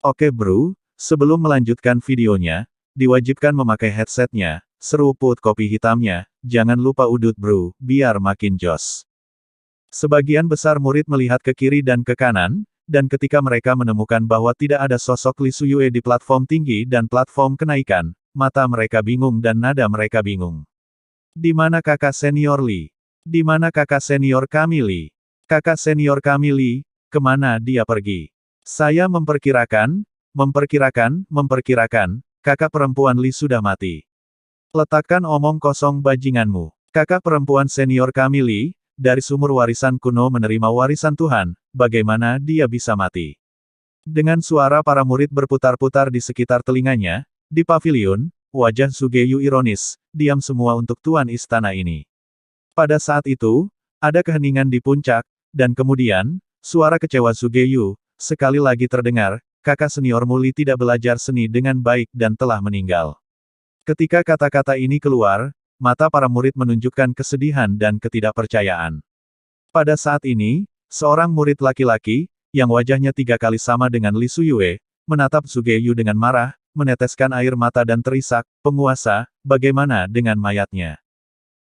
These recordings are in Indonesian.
Oke bro, sebelum melanjutkan videonya, diwajibkan memakai headsetnya, seruput kopi hitamnya, jangan lupa udut bro, biar makin jos. Sebagian besar murid melihat ke kiri dan ke kanan, dan ketika mereka menemukan bahwa tidak ada sosok Li Suyue di platform tinggi dan platform kenaikan, mata mereka bingung dan nada mereka bingung. Di mana kakak senior Li? Di mana kakak senior kami Li? Kakak senior kami Li, kemana dia pergi? Saya memperkirakan, kakak perempuan Li sudah mati. Letakkan omong kosong bajinganmu. Kakak perempuan senior kami Li, dari sumur warisan kuno menerima warisan Tuhan, bagaimana dia bisa mati? Dengan suara para murid berputar-putar di sekitar telinganya, di pavilion, wajah Sugeyu ironis, diam semua untuk tuan istana ini. Pada saat itu, ada keheningan di puncak, dan kemudian, suara kecewa Sugeyu, sekali lagi terdengar, kakak senior Li tidak belajar seni dengan baik dan telah meninggal. Ketika kata-kata ini keluar, mata para murid menunjukkan kesedihan dan ketidakpercayaan. Pada saat ini, seorang murid laki-laki, yang wajahnya 3 kali sama dengan Li Suyue, menatap Sugeyu dengan marah, meneteskan air mata dan terisak, penguasa, bagaimana dengan mayatnya?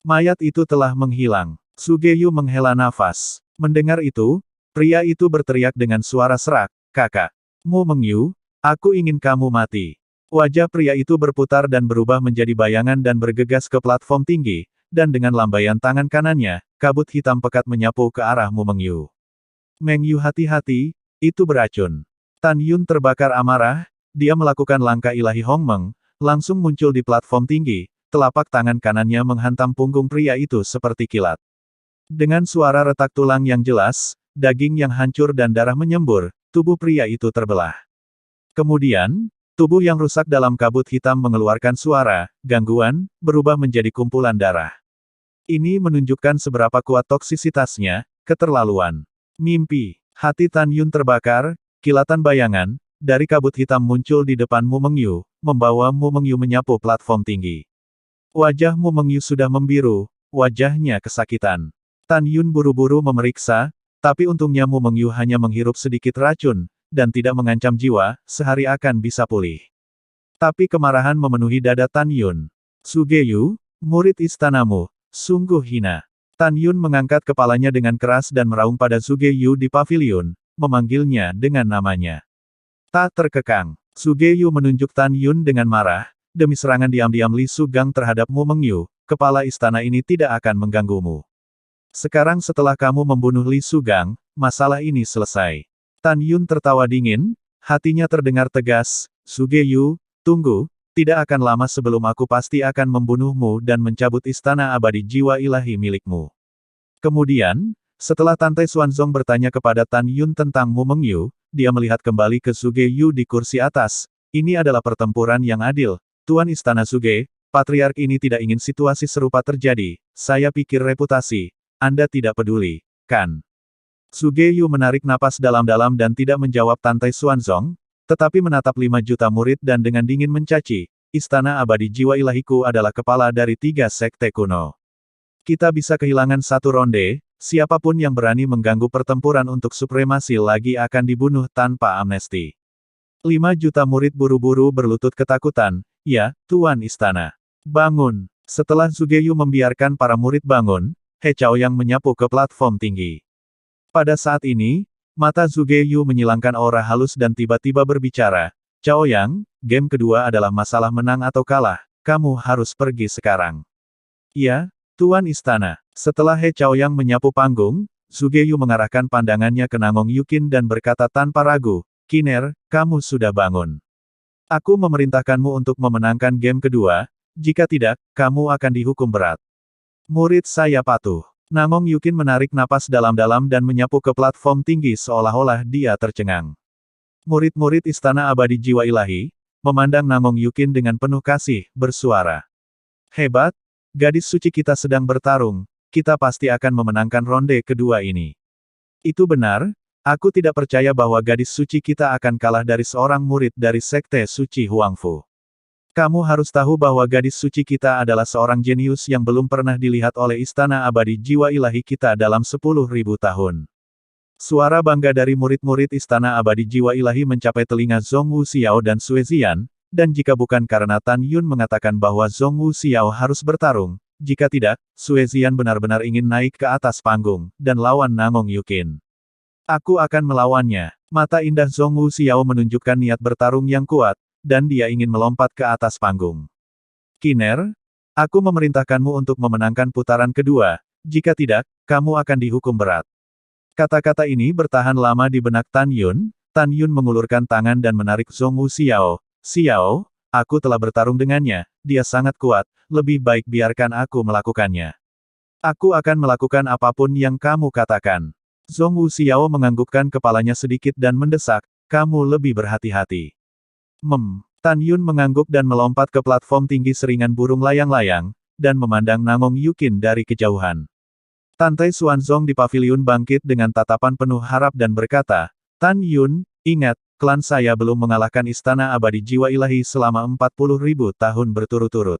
Mayat itu telah menghilang. Sugeyu menghela nafas. Mendengar itu, pria itu berteriak dengan suara serak, kakak. Mu Mengyu, aku ingin kamu mati. Wajah pria itu berputar dan berubah menjadi bayangan dan bergegas ke platform tinggi, dan dengan lambaian tangan kanannya, kabut hitam pekat menyapu ke arah Mu Mengyu. Mengyu hati-hati, itu beracun. Tan Yun terbakar amarah, dia melakukan langkah ilahi Hong Meng, langsung muncul di platform tinggi, telapak tangan kanannya menghantam punggung pria itu seperti kilat. Dengan suara retak tulang yang jelas, daging yang hancur dan darah menyembur, tubuh pria itu terbelah. Kemudian, tubuh yang rusak dalam kabut hitam mengeluarkan suara, gangguan, berubah menjadi kumpulan darah. Ini menunjukkan seberapa kuat toksisitasnya, keterlaluan. Mimpi, hati Tan Yun terbakar, kilatan bayangan, dari kabut hitam muncul di depan Mu Mengyu, membawa Mu Mengyu menyapu platform tinggi. Wajah Mu Mengyu sudah membiru, wajahnya kesakitan. Tan Yun buru-buru memeriksa, tapi untungnya Mu Mengyu hanya menghirup sedikit racun, dan tidak mengancam jiwa, sehari akan bisa pulih. Tapi kemarahan memenuhi dada Tan Yun. Sugeyu, murid istanamu, sungguh hina. Tan Yun mengangkat kepalanya dengan keras dan meraung pada Sugeyu di pavilion, memanggilnya dengan namanya. Tak terkekang, Sugeyu menunjuk Tan Yun dengan marah, demi serangan diam-diam Li Sugang terhadap Mu Mengyu, kepala istana ini tidak akan mengganggumu. Sekarang setelah kamu membunuh Li Sugang, masalah ini selesai. Tan Yun tertawa dingin, hatinya terdengar tegas, Sugeyu, tunggu, tidak akan lama sebelum aku pasti akan membunuhmu dan mencabut istana abadi jiwa ilahi milikmu. Kemudian, setelah Tante Xuanzong bertanya kepada Tan Yun tentang Mu Mengyu, dia melihat kembali ke Sugeyu di kursi atas. Ini adalah pertempuran yang adil. Tuan Istana Suge, Patriark ini tidak ingin situasi serupa terjadi. Saya pikir reputasi. Anda tidak peduli, kan? Sugeyu menarik napas dalam-dalam dan tidak menjawab Tante Xuanzong, tetapi menatap 5 juta murid dan dengan dingin mencaci, Istana Abadi Jiwa Ilahiku adalah kepala dari 3 sekte kuno. Kita bisa kehilangan 1 ronde, siapapun yang berani mengganggu pertempuran untuk supremasi lagi akan dibunuh tanpa amnesti. 5 juta murid buru-buru berlutut ketakutan, ya, Tuan Istana. Bangun. Setelah Sugeyu membiarkan para murid bangun, He Chaoyang menyapu ke platform tinggi. Pada saat ini, mata Sugeyu menyilangkan aura halus dan tiba-tiba berbicara, Chaoyang, game kedua adalah masalah menang atau kalah, kamu harus pergi sekarang. Ya, Tuan Istana. Setelah He Chaoyang menyapu panggung, Sugeyu mengarahkan pandangannya ke Nangong Yukin dan berkata tanpa ragu, Kiner, kamu sudah bangun. Aku memerintahkanmu untuk memenangkan game kedua, jika tidak, kamu akan dihukum berat. Murid saya patuh. Nangong Yukin menarik napas dalam-dalam dan menyapu ke platform tinggi seolah-olah dia tercengang. Murid-murid Istana Abadi Jiwa Ilahi, memandang Nangong Yukin dengan penuh kasih, bersuara. Hebat, gadis suci kita sedang bertarung, kita pasti akan memenangkan ronde kedua ini. Itu benar, aku tidak percaya bahwa gadis suci kita akan kalah dari seorang murid dari Sekte Suci Huangfu. Kamu harus tahu bahwa gadis suci kita adalah seorang jenius yang belum pernah dilihat oleh Istana Abadi Jiwa Ilahi kita dalam 10.000 tahun. Suara bangga dari murid-murid Istana Abadi Jiwa Ilahi mencapai telinga Zhong Wuxiao dan Sue Zian, dan jika bukan karena Tan Yun mengatakan bahwa Zhong Wuxiao harus bertarung, jika tidak, Sue Zian benar-benar ingin naik ke atas panggung, dan lawan Nangong Yukin. Aku akan melawannya. Mata indah Zhong Wuxiao menunjukkan niat bertarung yang kuat, dan dia ingin melompat ke atas panggung. Kiner, aku memerintahkanmu untuk memenangkan putaran kedua, jika tidak, kamu akan dihukum berat. Kata-kata ini bertahan lama di benak Tan Yun mengulurkan tangan dan menarik Zhong Wuxiao. Xiao, aku telah bertarung dengannya, dia sangat kuat, lebih baik biarkan aku melakukannya. Aku akan melakukan apapun yang kamu katakan. Zhong Wuxiao menganggukkan kepalanya sedikit dan mendesak, kamu lebih berhati-hati. Tan Yun mengangguk dan melompat ke platform tinggi seringan burung layang-layang, dan memandang Nangong Yukin dari kejauhan. Tante Xuanzong di paviliun bangkit dengan tatapan penuh harap dan berkata, Tan Yun, ingat, klan saya belum mengalahkan Istana Abadi Jiwa Ilahi selama 40.000 tahun berturut-turut.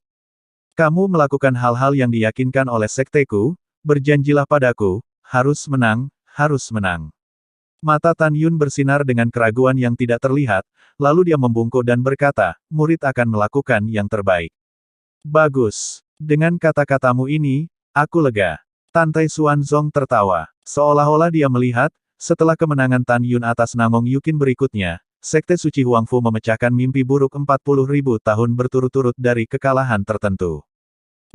Kamu melakukan hal-hal yang diyakinkan oleh sekteku, berjanjilah padaku, harus menang, harus menang. Mata Tan Yun bersinar dengan keraguan yang tidak terlihat, lalu dia membungkuk dan berkata, murid akan melakukan yang terbaik. Bagus. Dengan kata-katamu ini, aku lega. Tante Xuanzong tertawa. Seolah-olah dia melihat, setelah kemenangan Tan Yun atas Nangong Yukin berikutnya, Sekte Suci Huangfu memecahkan mimpi buruk 40.000 tahun berturut-turut dari kekalahan tertentu.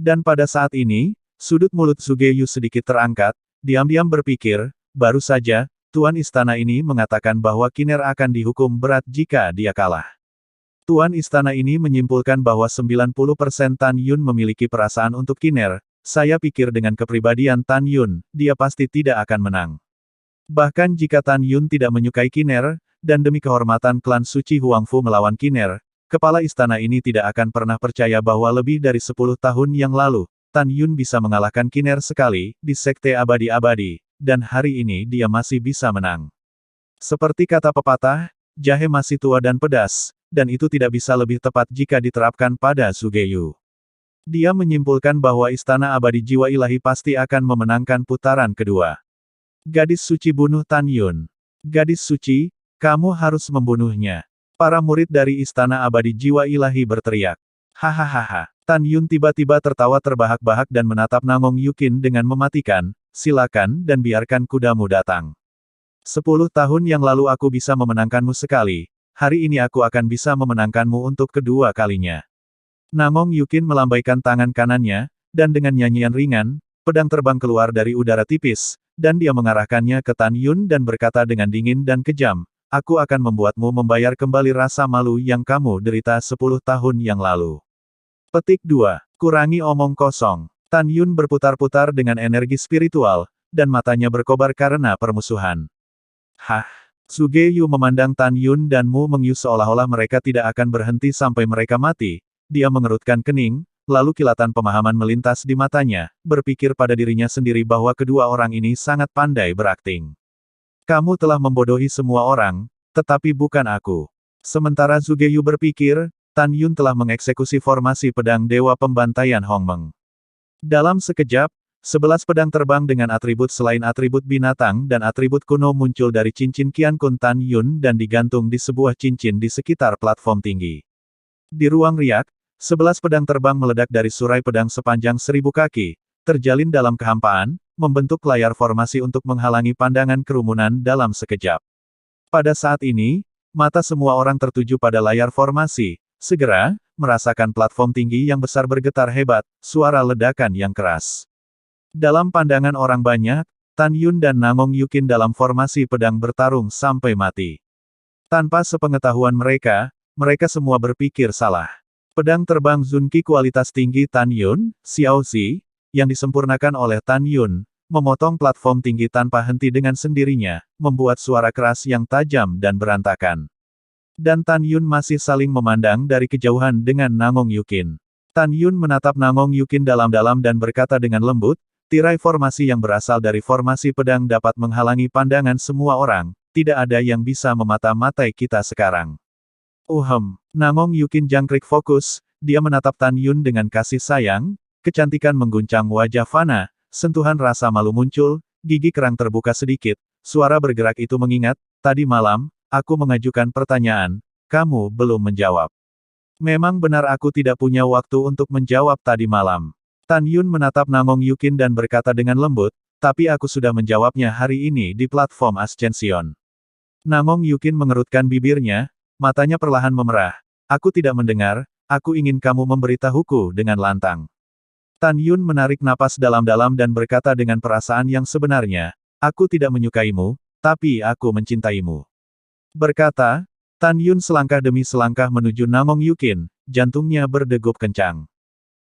Dan pada saat ini, sudut mulut Sugeyu sedikit terangkat, diam-diam berpikir, baru saja, Tuan Istana ini mengatakan bahwa Kiner akan dihukum berat jika dia kalah. Tuan Istana ini menyimpulkan bahwa 90% Tan Yun memiliki perasaan untuk Kiner. Saya pikir dengan kepribadian Tan Yun, dia pasti tidak akan menang. Bahkan jika Tan Yun tidak menyukai Kiner, dan demi kehormatan klan suci Huangfu melawan Kiner, kepala istana ini tidak akan pernah percaya bahwa lebih dari 10 tahun yang lalu, Tan Yun bisa mengalahkan Kiner sekali, di Sekte Abadi-Abadi, dan hari ini dia masih bisa menang. Seperti kata pepatah, jahe masih tua dan pedas, dan itu tidak bisa lebih tepat jika diterapkan pada Sugeyu. Dia menyimpulkan bahwa Istana Abadi Jiwa Ilahi pasti akan memenangkan putaran kedua. Gadis suci bunuh Tan Yun. Gadis suci, kamu harus membunuhnya. Para murid dari Istana Abadi Jiwa Ilahi berteriak. Hahaha. Tan Yun tiba-tiba tertawa terbahak-bahak dan menatap Nangong Yukin dengan mematikan, silakan dan biarkan kudamu datang. 10 tahun yang lalu aku bisa memenangkanmu sekali, hari ini aku akan bisa memenangkanmu untuk kedua kalinya. Nangong Yukin melambaikan tangan kanannya, dan dengan nyanyian ringan, pedang terbang keluar dari udara tipis, dan dia mengarahkannya ke Tan Yun dan berkata dengan dingin dan kejam, aku akan membuatmu membayar kembali rasa malu yang kamu derita 10 tahun yang lalu. Petik 2. Kurangi omong kosong. Tan Yun berputar-putar dengan energi spiritual, dan matanya berkobar karena permusuhan. Hah? Sugeyu memandang Tan Yun dan Mu Mengyu seolah-olah mereka tidak akan berhenti sampai mereka mati. Dia mengerutkan kening, lalu kilatan pemahaman melintas di matanya, berpikir pada dirinya sendiri bahwa kedua orang ini sangat pandai berakting. Kamu telah membodohi semua orang, tetapi bukan aku. Sementara Sugeyu berpikir, Tan Yun telah mengeksekusi formasi pedang Dewa Pembantaian Hongmeng. Dalam sekejap, 11 pedang terbang dengan atribut selain atribut binatang dan atribut kuno muncul dari cincin Qiankun Tan Yun dan digantung di sebuah cincin di sekitar platform tinggi. Di ruang riak, 11 pedang terbang meledak dari surai pedang sepanjang 1000 kaki, terjalin dalam kehampaan, membentuk layar formasi untuk menghalangi pandangan kerumunan dalam sekejap. Pada saat ini, mata semua orang tertuju pada layar formasi, segera, merasakan platform tinggi yang besar bergetar hebat, suara ledakan yang keras. Dalam pandangan orang banyak, Tan Yun dan Nangong Yukin dalam formasi pedang bertarung sampai mati. Tanpa sepengetahuan mereka, mereka semua berpikir salah. Pedang terbang Zunqi kualitas tinggi Tan Yun, Xiao Zi, yang disempurnakan oleh Tan Yun, memotong platform tinggi tanpa henti dengan sendirinya, membuat suara keras yang tajam dan berantakan. Dan Tan Yun masih saling memandang dari kejauhan dengan Nangong Yukin. Tan Yun menatap Nangong Yukin dalam-dalam dan berkata dengan lembut, tirai formasi yang berasal dari formasi pedang dapat menghalangi pandangan semua orang, tidak ada yang bisa memata-matai kita sekarang. Nangong Yukin jangkrik fokus, dia menatap Tan Yun dengan kasih sayang, kecantikan mengguncang wajah Fana, sentuhan rasa malu muncul, gigi kerang terbuka sedikit, suara bergerak itu mengingat, tadi malam, aku mengajukan pertanyaan, kamu belum menjawab. Memang benar aku tidak punya waktu untuk menjawab tadi malam. Tan Yun menatap Namong Yukin dan berkata dengan lembut, tapi aku sudah menjawabnya hari ini di platform Ascension. Namong Yukin mengerutkan bibirnya, matanya perlahan memerah. Aku tidak mendengar, aku ingin kamu memberitahuku dengan lantang. Tan Yun menarik napas dalam-dalam dan berkata dengan perasaan yang sebenarnya, aku tidak menyukaimu, tapi aku mencintaimu. Berkata, Tan Yun selangkah demi selangkah menuju Namong Yukin, jantungnya berdegup kencang.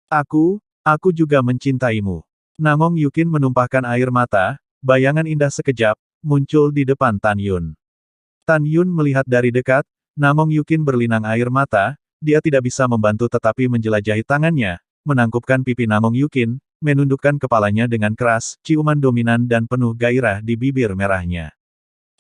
Aku juga mencintaimu. Namong Yukin menumpahkan air mata, bayangan indah sekejap, muncul di depan Tan Yun. Tan Yun melihat dari dekat, Namong Yukin berlinang air mata, dia tidak bisa membantu tetapi menjelajahi tangannya, menangkupkan pipi Namong Yukin, menundukkan kepalanya dengan keras, ciuman dominan dan penuh gairah di bibir merahnya.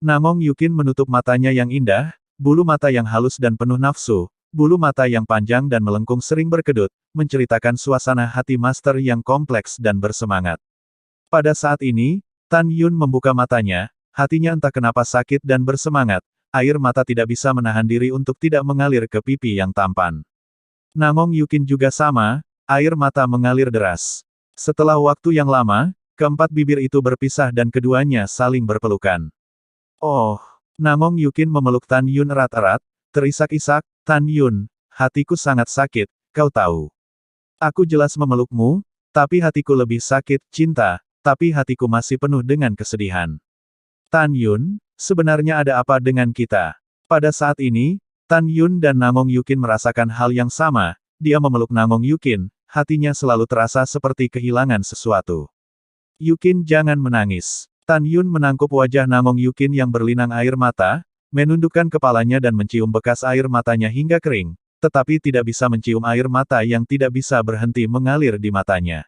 Namong Yukin menutup matanya yang indah, bulu mata yang halus dan penuh nafsu, bulu mata yang panjang dan melengkung sering berkedut, menceritakan suasana hati master yang kompleks dan bersemangat. Pada saat ini, Tan Yun membuka matanya, hatinya entah kenapa sakit dan bersemangat, air mata tidak bisa menahan diri untuk tidak mengalir ke pipi yang tampan. Namong Yukin juga sama, air mata mengalir deras. Setelah waktu yang lama, keempat bibir itu berpisah dan keduanya saling berpelukan. Oh, Namong Yukin memeluk Tan Yun erat-erat, terisak-isak, Tan Yun, hatiku sangat sakit, kau tahu. Aku jelas memelukmu, tapi hatiku lebih sakit, cinta, tapi hatiku masih penuh dengan kesedihan. Tan Yun, sebenarnya ada apa dengan kita? Pada saat ini, Tan Yun dan Namong Yukin merasakan hal yang sama, dia memeluk Namong Yukin, hatinya selalu terasa seperti kehilangan sesuatu. Yukin jangan menangis. Tan Yun menangkup wajah Namong Yukin yang berlinang air mata, menundukkan kepalanya dan mencium bekas air matanya hingga kering, tetapi tidak bisa mencium air mata yang tidak bisa berhenti mengalir di matanya.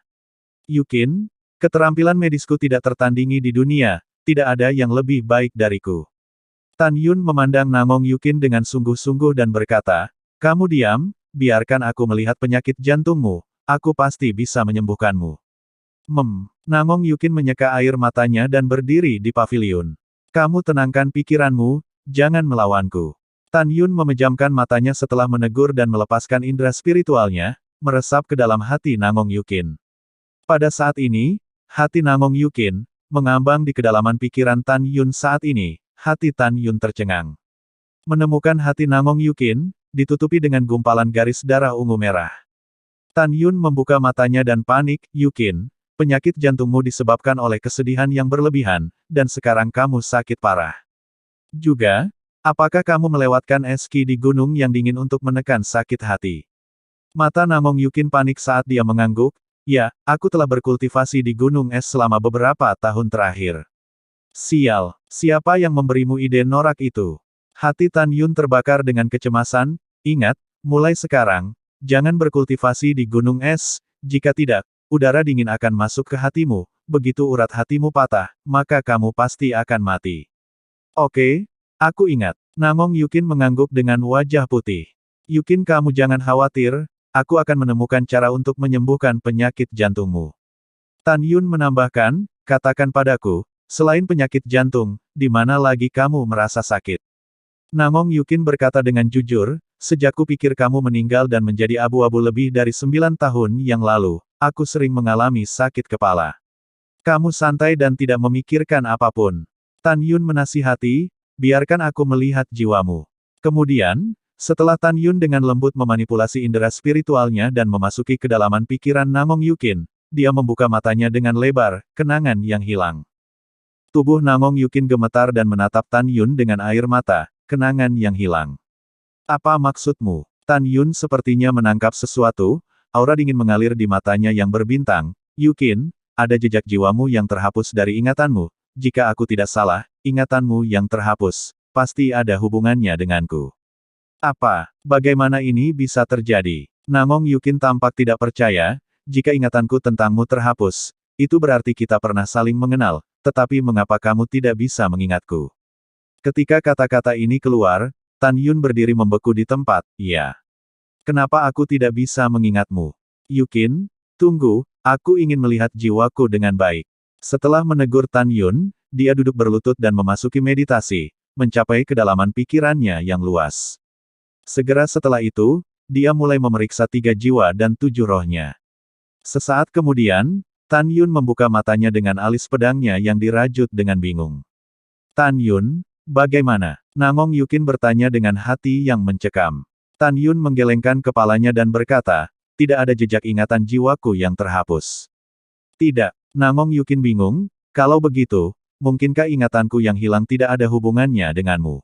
Yukin, keterampilan medisku tidak tertandingi di dunia, tidak ada yang lebih baik dariku. Tan Yun memandang Namong Yukin dengan sungguh-sungguh dan berkata, kamu diam, biarkan aku melihat penyakit jantungmu, aku pasti bisa menyembuhkanmu. Namong Yukin menyeka air matanya dan berdiri di paviliun. Kamu tenangkan pikiranmu, jangan melawanku. Tan Yun memejamkan matanya setelah menegur dan melepaskan indera spiritualnya, meresap ke dalam hati Namong Yukin. Pada saat ini, hati Namong Yukin, mengambang di kedalaman pikiran Tan Yun saat ini, hati Tan Yun tercengang. Menemukan hati Namong Yukin, ditutupi dengan gumpalan garis darah ungu merah. Tan Yun membuka matanya dan panik, Yukin, penyakit jantungmu disebabkan oleh kesedihan yang berlebihan, dan sekarang kamu sakit parah. Juga, apakah kamu melewatkan ski di gunung yang dingin untuk menekan sakit hati? Mata Namong Yukin panik saat dia mengangguk, ya, aku telah berkultivasi di gunung es selama beberapa tahun terakhir. Sial, siapa yang memberimu ide norak itu? Hati Tan Yun terbakar dengan kecemasan, ingat, mulai sekarang, jangan berkultivasi di gunung es, jika tidak, udara dingin akan masuk ke hatimu, begitu urat hatimu patah, maka kamu pasti akan mati. Oke, aku ingat. Namong Yukin mengangguk dengan wajah putih. Yukin kamu jangan khawatir, aku akan menemukan cara untuk menyembuhkan penyakit jantungmu. Tan Yun menambahkan, katakan padaku, selain penyakit jantung, di mana lagi kamu merasa sakit? Namong Yukin berkata dengan jujur, sejak kupikir kamu meninggal dan menjadi abu-abu lebih dari 9 tahun yang lalu, aku sering mengalami sakit kepala. Kamu santai dan tidak memikirkan apapun. Tan Yun menasihati, biarkan aku melihat jiwamu. Kemudian, setelah Tan Yun dengan lembut memanipulasi indera spiritualnya dan memasuki kedalaman pikiran Namong Yukin, dia membuka matanya dengan lebar, kenangan yang hilang. Tubuh Namong Yukin gemetar dan menatap Tan Yun dengan air mata, kenangan yang hilang. Apa maksudmu? Tan Yun sepertinya menangkap sesuatu, aura dingin mengalir di matanya yang berbintang. Yukin, ada jejak jiwamu yang terhapus dari ingatanmu. Jika aku tidak salah, ingatanmu yang terhapus, pasti ada hubungannya denganku. Apa? Bagaimana ini bisa terjadi? Namong Yukin tampak tidak percaya, jika ingatanku tentangmu terhapus, itu berarti kita pernah saling mengenal, tetapi mengapa kamu tidak bisa mengingatku? Ketika kata-kata ini keluar, Tan Yun berdiri membeku di tempat, ya. Kenapa aku tidak bisa mengingatmu? Yukin, tunggu, aku ingin melihat jiwaku dengan baik. Setelah menegur Tan Yun, dia duduk berlutut dan memasuki meditasi, mencapai kedalaman pikirannya yang luas. Segera setelah itu, dia mulai memeriksa 3 jiwa dan 7 rohnya. Sesaat kemudian, Tan Yun membuka matanya dengan alis pedangnya yang dirajut dengan bingung. Tan Yun, bagaimana? Namong Yukin bertanya dengan hati yang mencekam. Tan Yun menggelengkan kepalanya dan berkata, tidak ada jejak ingatan jiwaku yang terhapus. Tidak, Namong Yukin bingung, kalau begitu, mungkinkah ingatanku yang hilang tidak ada hubungannya denganmu?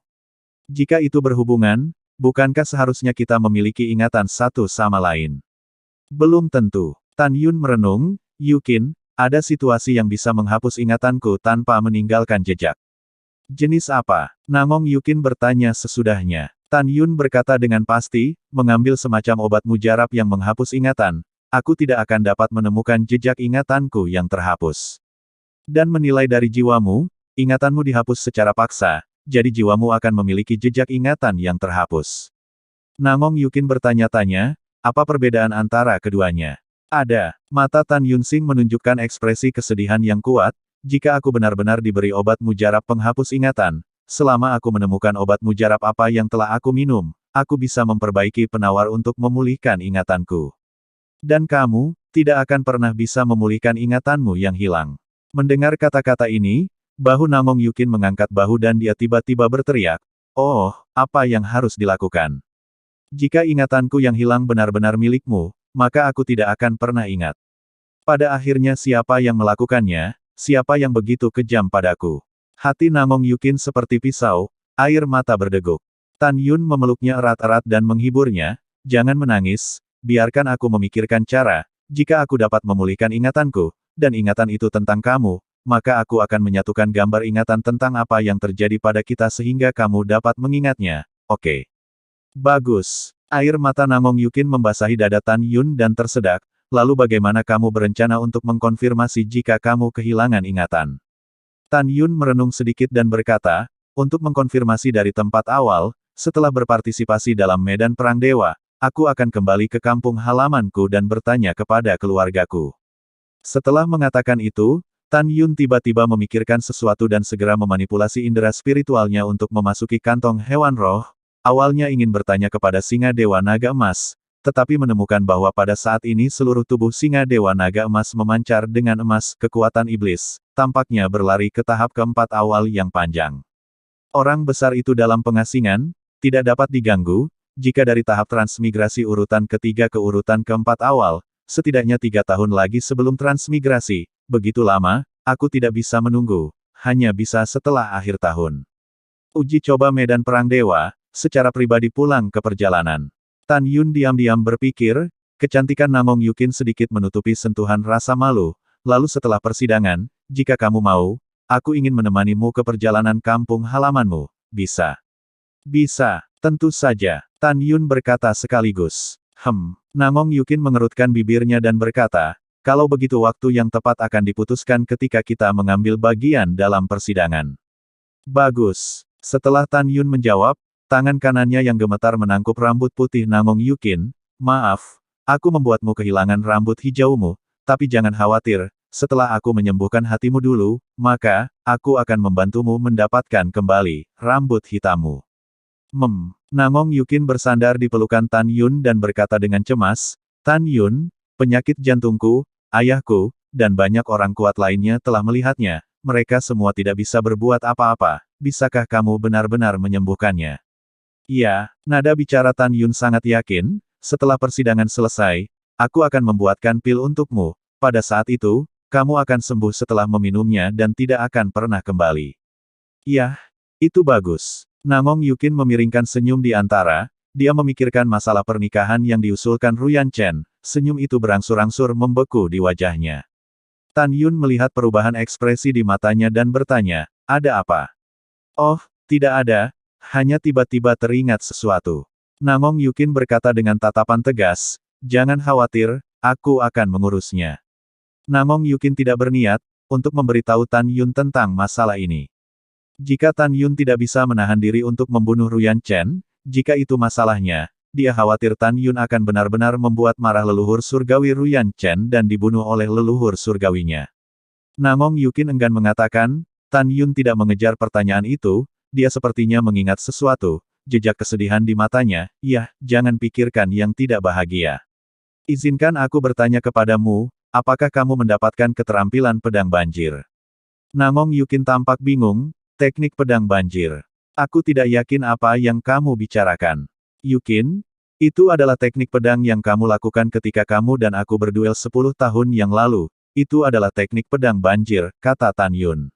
Jika itu berhubungan, bukankah seharusnya kita memiliki ingatan satu sama lain? Belum tentu. Tan Yun merenung, Yukin, ada situasi yang bisa menghapus ingatanku tanpa meninggalkan jejak. Jenis apa? Namong Yukin bertanya sesudahnya. Tan Yun berkata dengan pasti, mengambil semacam obat mujarab yang menghapus ingatan, aku tidak akan dapat menemukan jejak ingatanku yang terhapus. Dan menilai dari jiwamu, ingatanmu dihapus secara paksa, jadi jiwamu akan memiliki jejak ingatan yang terhapus. Namong Yukin bertanya-tanya, apa perbedaan antara keduanya? Ada. Mata Tan Yunsing menunjukkan ekspresi kesedihan yang kuat, jika aku benar-benar diberi obat mujarab penghapus ingatan, selama aku menemukan obat mujarab apa yang telah aku minum, aku bisa memperbaiki penawar untuk memulihkan ingatanku. Dan kamu, tidak akan pernah bisa memulihkan ingatanmu yang hilang. Mendengar kata-kata ini, bahu Namong Yukin mengangkat bahu dan dia tiba-tiba berteriak, oh, apa yang harus dilakukan? Jika ingatanku yang hilang benar-benar milikmu, maka aku tidak akan pernah ingat. Pada akhirnya siapa yang melakukannya, siapa yang begitu kejam padaku? Hati Namong Yukin seperti pisau, air mata berdeguk. Tan Yun memeluknya erat-erat dan menghiburnya, jangan menangis, biarkan aku memikirkan cara, jika aku dapat memulihkan ingatanku, dan ingatan itu tentang kamu, maka aku akan menyatukan gambar ingatan tentang apa yang terjadi pada kita sehingga kamu dapat mengingatnya, oke? Bagus. Air mata Namong Yukin membasahi dada Tan Yun dan tersedak, lalu bagaimana kamu berencana untuk mengkonfirmasi jika kamu kehilangan ingatan? Tan Yun merenung sedikit dan berkata, untuk mengkonfirmasi dari tempat awal, setelah berpartisipasi dalam medan perang dewa, aku akan kembali ke kampung halamanku dan bertanya kepada keluargaku. Setelah mengatakan itu, Tan Yun tiba-tiba memikirkan sesuatu dan segera memanipulasi indera spiritualnya untuk memasuki kantong hewan roh. Awalnya ingin bertanya kepada singa Dewa Naga Emas, tetapi menemukan bahwa pada saat ini seluruh tubuh singa Dewa Naga Emas memancar dengan emas kekuatan iblis, tampaknya berlari ke tahap keempat awal yang panjang. Orang besar itu dalam pengasingan, tidak dapat diganggu, jika dari tahap transmigrasi urutan ketiga ke urutan keempat awal, setidaknya 3 tahun lagi sebelum transmigrasi, begitu lama, aku tidak bisa menunggu, hanya bisa setelah akhir tahun. Uji coba medan perang dewa, secara pribadi pulang ke perjalanan. Tan Yun diam-diam berpikir, kecantikan Namong Yukin sedikit menutupi sentuhan rasa malu, lalu setelah persidangan, jika kamu mau, aku ingin menemanimu ke perjalanan kampung halamanmu, bisa? Bisa, tentu saja, Tan Yun berkata sekaligus. Namong Yukin mengerutkan bibirnya dan berkata, kalau begitu waktu yang tepat akan diputuskan ketika kita mengambil bagian dalam persidangan. Bagus. Setelah Tan Yun menjawab, tangan kanannya yang gemetar menangkup rambut putih Namong Yukin, maaf, aku membuatmu kehilangan rambut hijaumu, tapi jangan khawatir, setelah aku menyembuhkan hatimu dulu, maka, aku akan membantumu mendapatkan kembali rambut hitammu. Namong Yukin bersandar di pelukan Tan Yun dan berkata dengan cemas, Tan Yun, penyakit jantungku, ayahku, dan banyak orang kuat lainnya telah melihatnya, mereka semua tidak bisa berbuat apa-apa, bisakah kamu benar-benar menyembuhkannya? Iya, nada bicara Tan Yun sangat yakin, setelah persidangan selesai, aku akan membuatkan pil untukmu, pada saat itu, kamu akan sembuh setelah meminumnya dan tidak akan pernah kembali. Iya, itu bagus. Namong Yukin memiringkan senyum di antara, dia memikirkan masalah pernikahan yang diusulkan Ruyan Chen, senyum itu berangsur-angsur membeku di wajahnya. Tan Yun melihat perubahan ekspresi di matanya dan bertanya, ada apa? Oh, tidak ada. Hanya tiba-tiba teringat sesuatu. Namong Yukin berkata dengan tatapan tegas, jangan khawatir, aku akan mengurusnya. Namong Yukin tidak berniat, untuk memberitahu Tan Yun tentang masalah ini. Jika Tan Yun tidak bisa menahan diri untuk membunuh Ruyan Chen, jika itu masalahnya, dia khawatir Tan Yun akan benar-benar membuat marah leluhur surgawi Ruyan Chen dan dibunuh oleh leluhur surgawinya. Namong Yukin enggan mengatakan, Tan Yun tidak mengejar pertanyaan itu, dia sepertinya mengingat sesuatu, jejak kesedihan di matanya, jangan pikirkan yang tidak bahagia. Izinkan aku bertanya kepadamu, apakah kamu mendapatkan keterampilan pedang banjir? Namong Yukin tampak bingung, teknik pedang banjir. Aku tidak yakin apa yang kamu bicarakan. Yukin, itu adalah teknik pedang yang kamu lakukan ketika kamu dan aku berduel 10 tahun yang lalu. Itu adalah teknik pedang banjir, kata Tan Yun.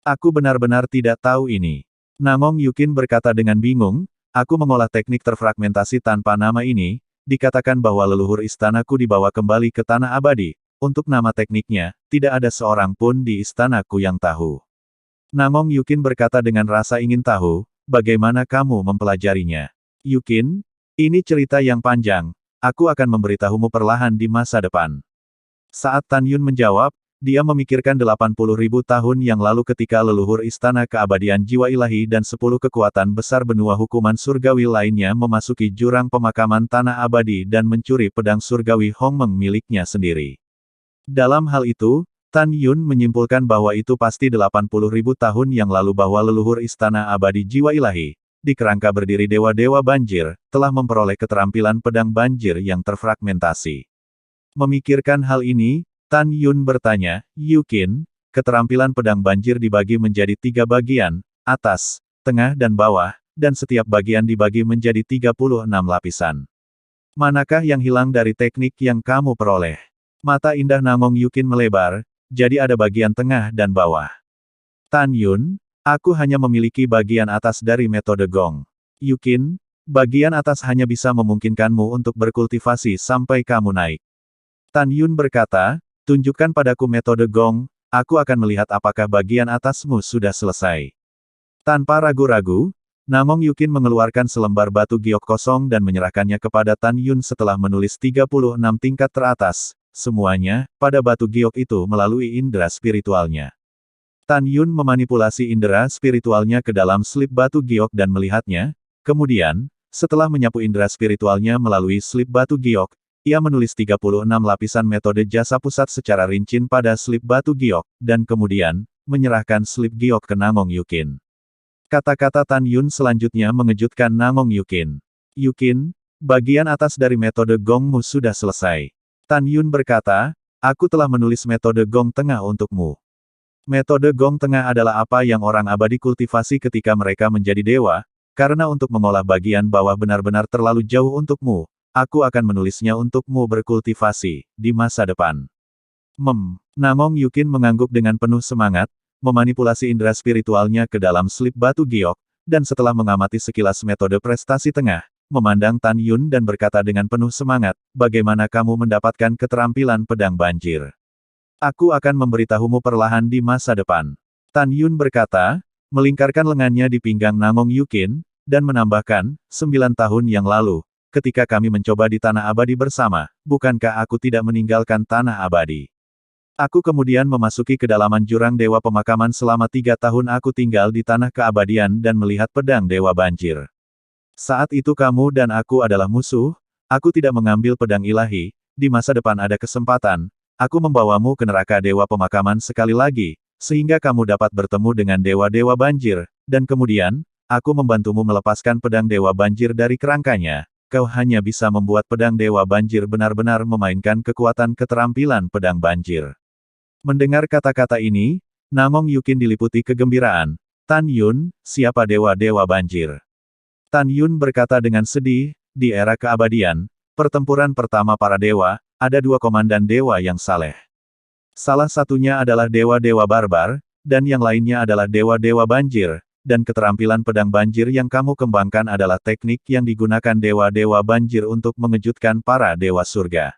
Aku benar-benar tidak tahu ini. Namong Yukin berkata dengan bingung, aku mengolah teknik terfragmentasi tanpa nama ini, dikatakan bahwa leluhur istanaku dibawa kembali ke tanah abadi. Untuk nama tekniknya, tidak ada seorang pun di istanaku yang tahu. Namong Yukin berkata dengan rasa ingin tahu, bagaimana kamu mempelajarinya? Yukin, ini cerita yang panjang, aku akan memberitahumu perlahan di masa depan. Saat Tan Yun menjawab, dia memikirkan 80.000 tahun yang lalu ketika leluhur istana keabadian jiwa ilahi dan 10 kekuatan besar benua hukuman surgawi lainnya memasuki jurang pemakaman tanah abadi dan mencuri pedang surgawi Hongmeng miliknya sendiri. Dalam hal itu, Tan Yun menyimpulkan bahwa itu pasti 80.000 tahun yang lalu bahwa leluhur istana abadi jiwa ilahi, di kerangka berdiri dewa-dewa banjir, telah memperoleh keterampilan pedang banjir yang terfragmentasi. Memikirkan hal ini, Tan Yun bertanya, Yukin, keterampilan pedang banjir dibagi menjadi 3 bagian, atas, tengah dan bawah, dan setiap bagian dibagi menjadi 36 lapisan. Manakah yang hilang dari teknik yang kamu peroleh? Mata indah Namong Yukin melebar, jadi ada bagian tengah dan bawah. Tan Yun, aku hanya memiliki bagian atas dari metode Gong. Yukin, bagian atas hanya bisa memungkinkanmu untuk berkultivasi sampai kamu naik. Tan Yun berkata, tunjukkan padaku metode Gong, aku akan melihat apakah bagian atasmu sudah selesai. Tanpa ragu-ragu, Namong Yukin mengeluarkan selembar batu giok kosong dan menyerahkannya kepada Tan Yun setelah menulis 36 tingkat teratas. Semuanya, pada batu giok itu melalui indera spiritualnya. Tan Yun memanipulasi indera spiritualnya ke dalam slip batu giok dan melihatnya, kemudian, setelah menyapu indera spiritualnya melalui slip batu giok, ia menulis 36 lapisan metode jasa pusat secara rinci pada slip batu giok, dan kemudian, menyerahkan slip giok ke Namong Yukin. Kata-kata Tan Yun selanjutnya mengejutkan Namong Yukin. Yukin, bagian atas dari metode Gongmu sudah selesai. Tan Yun berkata, aku telah menulis metode Gong Tengah untukmu. Metode Gong Tengah adalah apa yang orang abadi kultivasi ketika mereka menjadi dewa, karena untuk mengolah bagian bawah benar-benar terlalu jauh untukmu, aku akan menulisnya untukmu berkultivasi, di masa depan. Namong Yukin mengangguk dengan penuh semangat, memanipulasi indera spiritualnya ke dalam slip batu giok, dan setelah mengamati sekilas metode prestasi tengah, memandang Tan Yun dan berkata dengan penuh semangat, bagaimana kamu mendapatkan keterampilan pedang banjir? Aku akan memberitahumu perlahan di masa depan. Tan Yun berkata, melingkarkan lengannya di pinggang Namong Yukin, dan menambahkan, 9 tahun yang lalu, ketika kami mencoba di tanah abadi bersama, bukankah aku tidak meninggalkan tanah abadi? Aku kemudian memasuki kedalaman jurang dewa pemakaman selama 3 tahun aku tinggal di tanah keabadian dan melihat pedang dewa banjir. Saat itu kamu dan aku adalah musuh, aku tidak mengambil pedang ilahi, di masa depan ada kesempatan, aku membawamu ke neraka dewa pemakaman sekali lagi, sehingga kamu dapat bertemu dengan dewa-dewa banjir, dan kemudian, aku membantumu melepaskan pedang dewa banjir dari kerangkanya, kau hanya bisa membuat pedang dewa banjir benar-benar memainkan kekuatan keterampilan pedang banjir. Mendengar kata-kata ini, Namong Yukin diliputi kegembiraan. Tan Yun, siapa dewa-dewa banjir? Tan Yun berkata dengan sedih, di era keabadian, pertempuran pertama para dewa, ada 2 komandan dewa yang saleh. Salah satunya adalah dewa-dewa barbar, dan yang lainnya adalah dewa-dewa banjir, dan keterampilan pedang banjir yang kamu kembangkan adalah teknik yang digunakan dewa-dewa banjir untuk mengejutkan para dewa surga.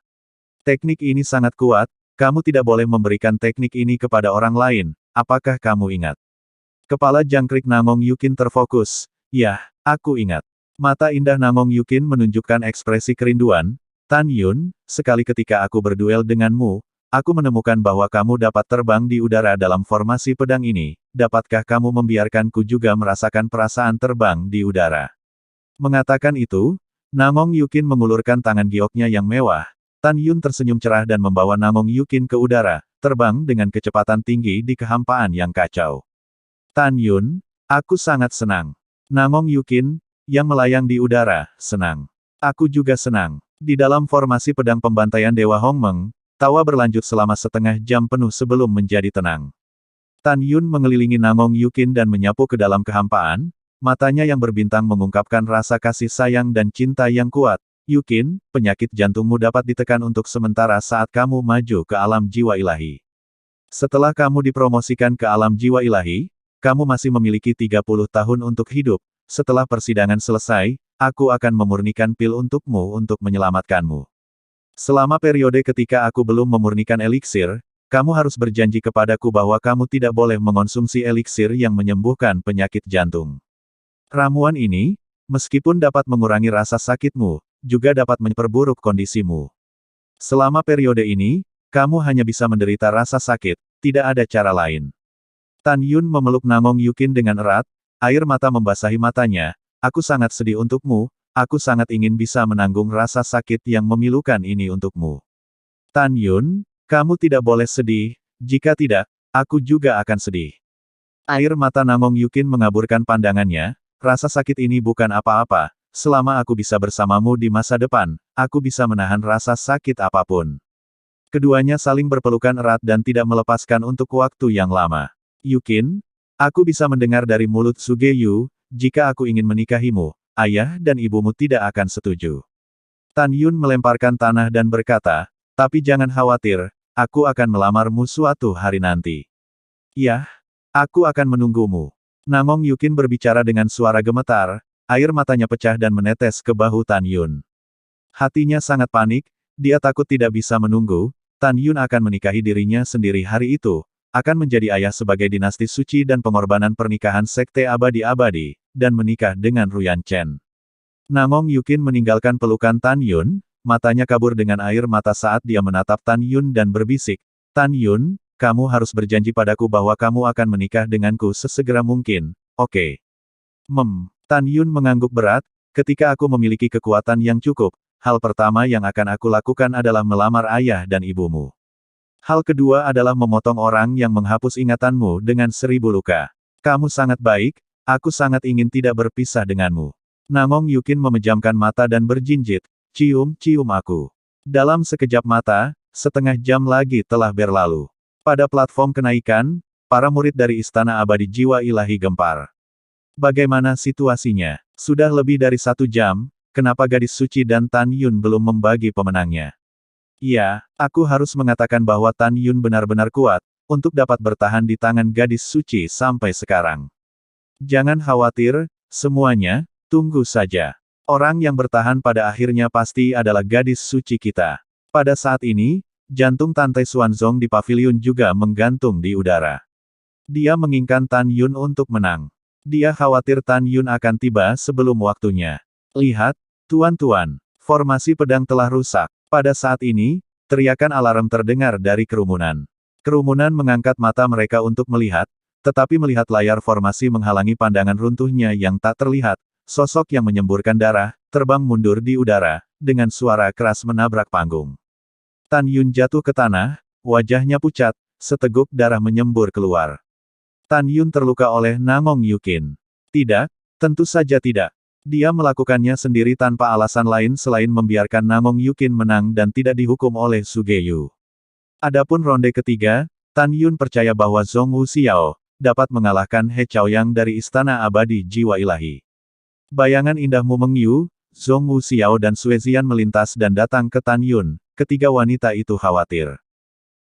Teknik ini sangat kuat, kamu tidak boleh memberikan teknik ini kepada orang lain, apakah kamu ingat? Kepala jangkrik Namong Yukin terfokus, aku ingat. Mata indah Namong Yukin menunjukkan ekspresi kerinduan, Tan Yun, sekali ketika aku berduel denganmu, aku menemukan bahwa kamu dapat terbang di udara dalam formasi pedang ini, dapatkah kamu membiarkanku juga merasakan perasaan terbang di udara? Mengatakan itu, Namong Yukin mengulurkan tangan gioknya yang mewah, Tan Yun tersenyum cerah dan membawa Namong Yukin ke udara, terbang dengan kecepatan tinggi di kehampaan yang kacau. Tan Yun, aku sangat senang. Nangong Yukin, yang melayang di udara, senang. Aku juga senang. Di dalam formasi pedang pembantaian Dewa Hongmeng, tawa berlanjut selama setengah jam penuh sebelum menjadi tenang. Tan Yun mengelilingi Nangong Yukin dan menyapu ke dalam kehampaan, matanya yang berbintang mengungkapkan rasa kasih sayang dan cinta yang kuat. Yukin, penyakit jantungmu dapat ditekan untuk sementara saat kamu maju ke alam jiwa ilahi. Setelah kamu dipromosikan ke alam jiwa ilahi, kamu masih memiliki 30 tahun untuk hidup. Setelah persidangan selesai, aku akan memurnikan pil untukmu untuk menyelamatkanmu. Selama periode ketika aku belum memurnikan eliksir, kamu harus berjanji kepadaku bahwa kamu tidak boleh mengonsumsi eliksir yang menyembuhkan penyakit jantung. Ramuan ini, meskipun dapat mengurangi rasa sakitmu, juga dapat memperburuk kondisimu. Selama periode ini, kamu hanya bisa menderita rasa sakit, tidak ada cara lain. Tan Yun memeluk Nangong Yukin dengan erat, air mata membasahi matanya. Aku sangat sedih untukmu, aku sangat ingin bisa menanggung rasa sakit yang memilukan ini untukmu. Tan Yun, kamu tidak boleh sedih, jika tidak, aku juga akan sedih. Air mata Nangong Yukin mengaburkan pandangannya, rasa sakit ini bukan apa-apa, selama aku bisa bersamamu di masa depan, aku bisa menahan rasa sakit apapun. Keduanya saling berpelukan erat dan tidak melepaskan untuk waktu yang lama. Yukin, aku bisa mendengar dari mulut Sugeyu, jika aku ingin menikahimu, ayah dan ibumu tidak akan setuju. Tan Yun melemparkan tanah dan berkata, tapi jangan khawatir, aku akan melamarmu suatu hari nanti. Yah, aku akan menunggumu. Nangong Yukin berbicara dengan suara gemetar, air matanya pecah dan menetes ke bahu Tan Yun. Hatinya sangat panik, dia takut tidak bisa menunggu, Tan Yun akan menikahi dirinya sendiri hari itu, akan menjadi ayah sebagai dinasti suci dan pengorbanan pernikahan sekte abadi-abadi, dan menikah dengan Ruyan Chen. Nangong Yukin meninggalkan pelukan Tan Yun, matanya kabur dengan air mata saat dia menatap Tan Yun dan berbisik, Tan Yun, kamu harus berjanji padaku bahwa kamu akan menikah denganku sesegera mungkin, oke? Tan Yun mengangguk berat, ketika aku memiliki kekuatan yang cukup, hal pertama yang akan aku lakukan adalah melamar ayah dan ibumu. Hal kedua adalah memotong orang yang menghapus ingatanmu dengan 1000 luka. Kamu sangat baik, aku sangat ingin tidak berpisah denganmu. Nangong Yukin memejamkan mata dan berjinjit, cium aku. Dalam sekejap mata, setengah jam lagi telah berlalu. Pada platform kenaikan, para murid dari Istana Abadi Jiwa Ilahi gempar. Bagaimana situasinya? Sudah lebih dari 1 jam, kenapa gadis suci dan Tan Yun belum membagi pemenangnya? Ya, aku harus mengatakan bahwa Tan Yun benar-benar kuat, untuk dapat bertahan di tangan gadis suci sampai sekarang. Jangan khawatir, semuanya, tunggu saja. Orang yang bertahan pada akhirnya pasti adalah gadis suci kita. Pada saat ini, jantung Tante Xuanzong di pavilion juga menggantung di udara. Dia menginginkan Tan Yun untuk menang. Dia khawatir Tan Yun akan tiba sebelum waktunya. Lihat, tuan-tuan, formasi pedang telah rusak. Pada saat ini, teriakan alarm terdengar dari kerumunan. Kerumunan mengangkat mata mereka untuk melihat, tetapi melihat layar formasi menghalangi pandangan runtuhnya yang tak terlihat, sosok yang menyemburkan darah, terbang mundur di udara, dengan suara keras menabrak panggung. Tan Yun jatuh ke tanah, wajahnya pucat, seteguk darah menyembur keluar. Tan Yun terluka oleh Nangong Yukin. Tidak, tentu saja tidak. Dia melakukannya sendiri tanpa alasan lain selain membiarkan Nangong Yukin menang dan tidak dihukum oleh Sugeyu. Adapun ronde ketiga, Tan Yun percaya bahwa Zhong Wuxiao dapat mengalahkan He Chaoyang dari Istana Abadi Jiwa Ilahi. Bayangan indahmu Mengyu, Zhong Wuxiao dan Suezian melintas dan datang ke Tan Yun, ketiga wanita itu khawatir.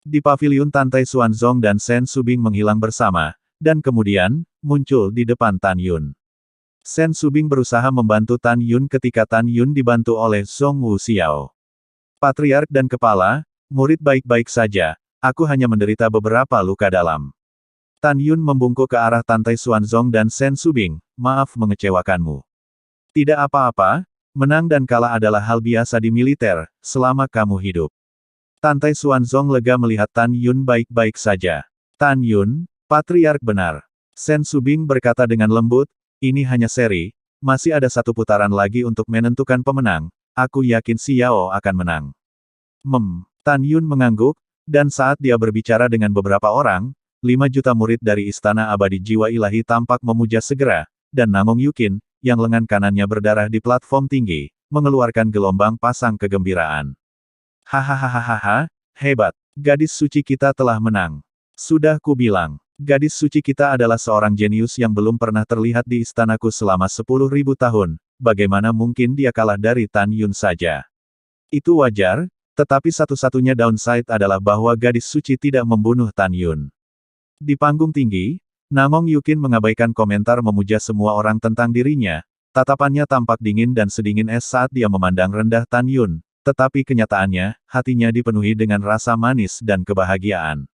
Di pavilion Tante Xuanzong dan Shen Subing menghilang bersama, dan kemudian, muncul di depan Tan Yun. Shen Subing berusaha membantu Tan Yun ketika Tan Yun dibantu oleh Zhong Wuxiao. Patriark dan kepala, murid baik-baik saja, aku hanya menderita beberapa luka dalam. Tan Yun membungkuk ke arah Tante Xuanzong dan Shen Subing, maaf mengecewakanmu. Tidak apa-apa, menang dan kalah adalah hal biasa di militer, selama kamu hidup. Tante Xuanzong lega melihat Tan Yun baik-baik saja. Tan Yun, Patriark benar. Shen Subing berkata dengan lembut, ini hanya seri, masih ada 1 putaran lagi untuk menentukan pemenang, aku yakin Xiao akan menang. Tan Yun mengangguk, dan saat dia berbicara dengan beberapa orang, 5 juta murid dari Istana Abadi Jiwa Ilahi tampak memuja segera, dan Namong Yukin, yang lengan kanannya berdarah di platform tinggi, mengeluarkan gelombang pasang kegembiraan. Hahaha, hebat. Gadis suci kita telah menang. Sudah kubilang, gadis suci kita adalah seorang jenius yang belum pernah terlihat di istanaku selama 10.000 tahun, bagaimana mungkin dia kalah dari Tan Yun saja? Itu wajar, tetapi satu-satunya downside adalah bahwa gadis suci tidak membunuh Tan Yun. Di panggung tinggi, Namong Yukin mengabaikan komentar memuja semua orang tentang dirinya, tatapannya tampak dingin dan sedingin es saat dia memandang rendah Tan Yun, tetapi kenyataannya, hatinya dipenuhi dengan rasa manis dan kebahagiaan.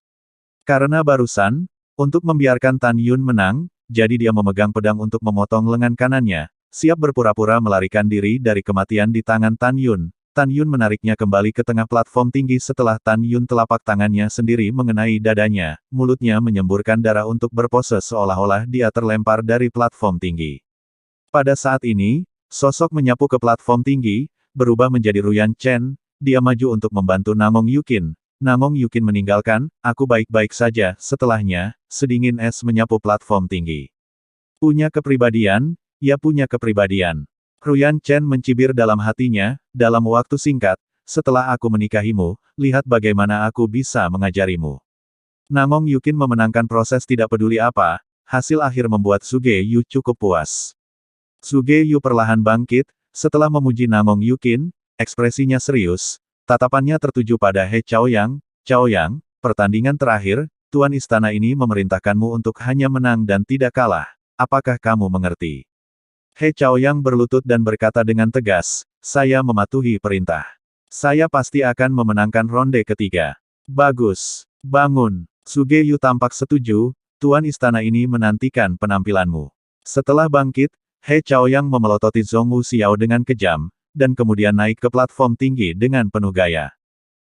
Karena barusan, untuk membiarkan Tan Yun menang, jadi dia memegang pedang untuk memotong lengan kanannya, siap berpura-pura melarikan diri dari kematian di tangan Tan Yun. Tan Yun menariknya kembali ke tengah platform tinggi setelah Tan Yun telapak tangannya sendiri mengenai dadanya, mulutnya menyemburkan darah untuk berpose seolah-olah dia terlempar dari platform tinggi. Pada saat ini, sosok menyapu ke platform tinggi, berubah menjadi Ruyan Chen, dia maju untuk membantu Namong Yukin. Namong Yukin meninggalkan, aku baik-baik saja, setelahnya, sedingin es menyapu platform tinggi. Punya kepribadian, ya punya kepribadian. Ruyan Chen mencibir dalam hatinya, dalam waktu singkat, setelah aku menikahimu, lihat bagaimana aku bisa mengajarimu. Namong Yukin memenangkan proses tidak peduli apa, hasil akhir membuat Suge Yu cukup puas. Suge Yu perlahan bangkit, setelah memuji Namong Yukin, ekspresinya serius, tatapannya tertuju pada He Chaoyang. Chaoyang, pertandingan terakhir, Tuan Istana ini memerintahkanmu untuk hanya menang dan tidak kalah. Apakah kamu mengerti? He Chaoyang berlutut dan berkata dengan tegas, saya mematuhi perintah. Saya pasti akan memenangkan ronde ketiga. Bagus. Bangun. Suge Yu tampak setuju, Tuan Istana ini menantikan penampilanmu. Setelah bangkit, He Chaoyang memelototi Zhong Wuxiao dengan kejam, dan kemudian naik ke platform tinggi dengan penuh gaya.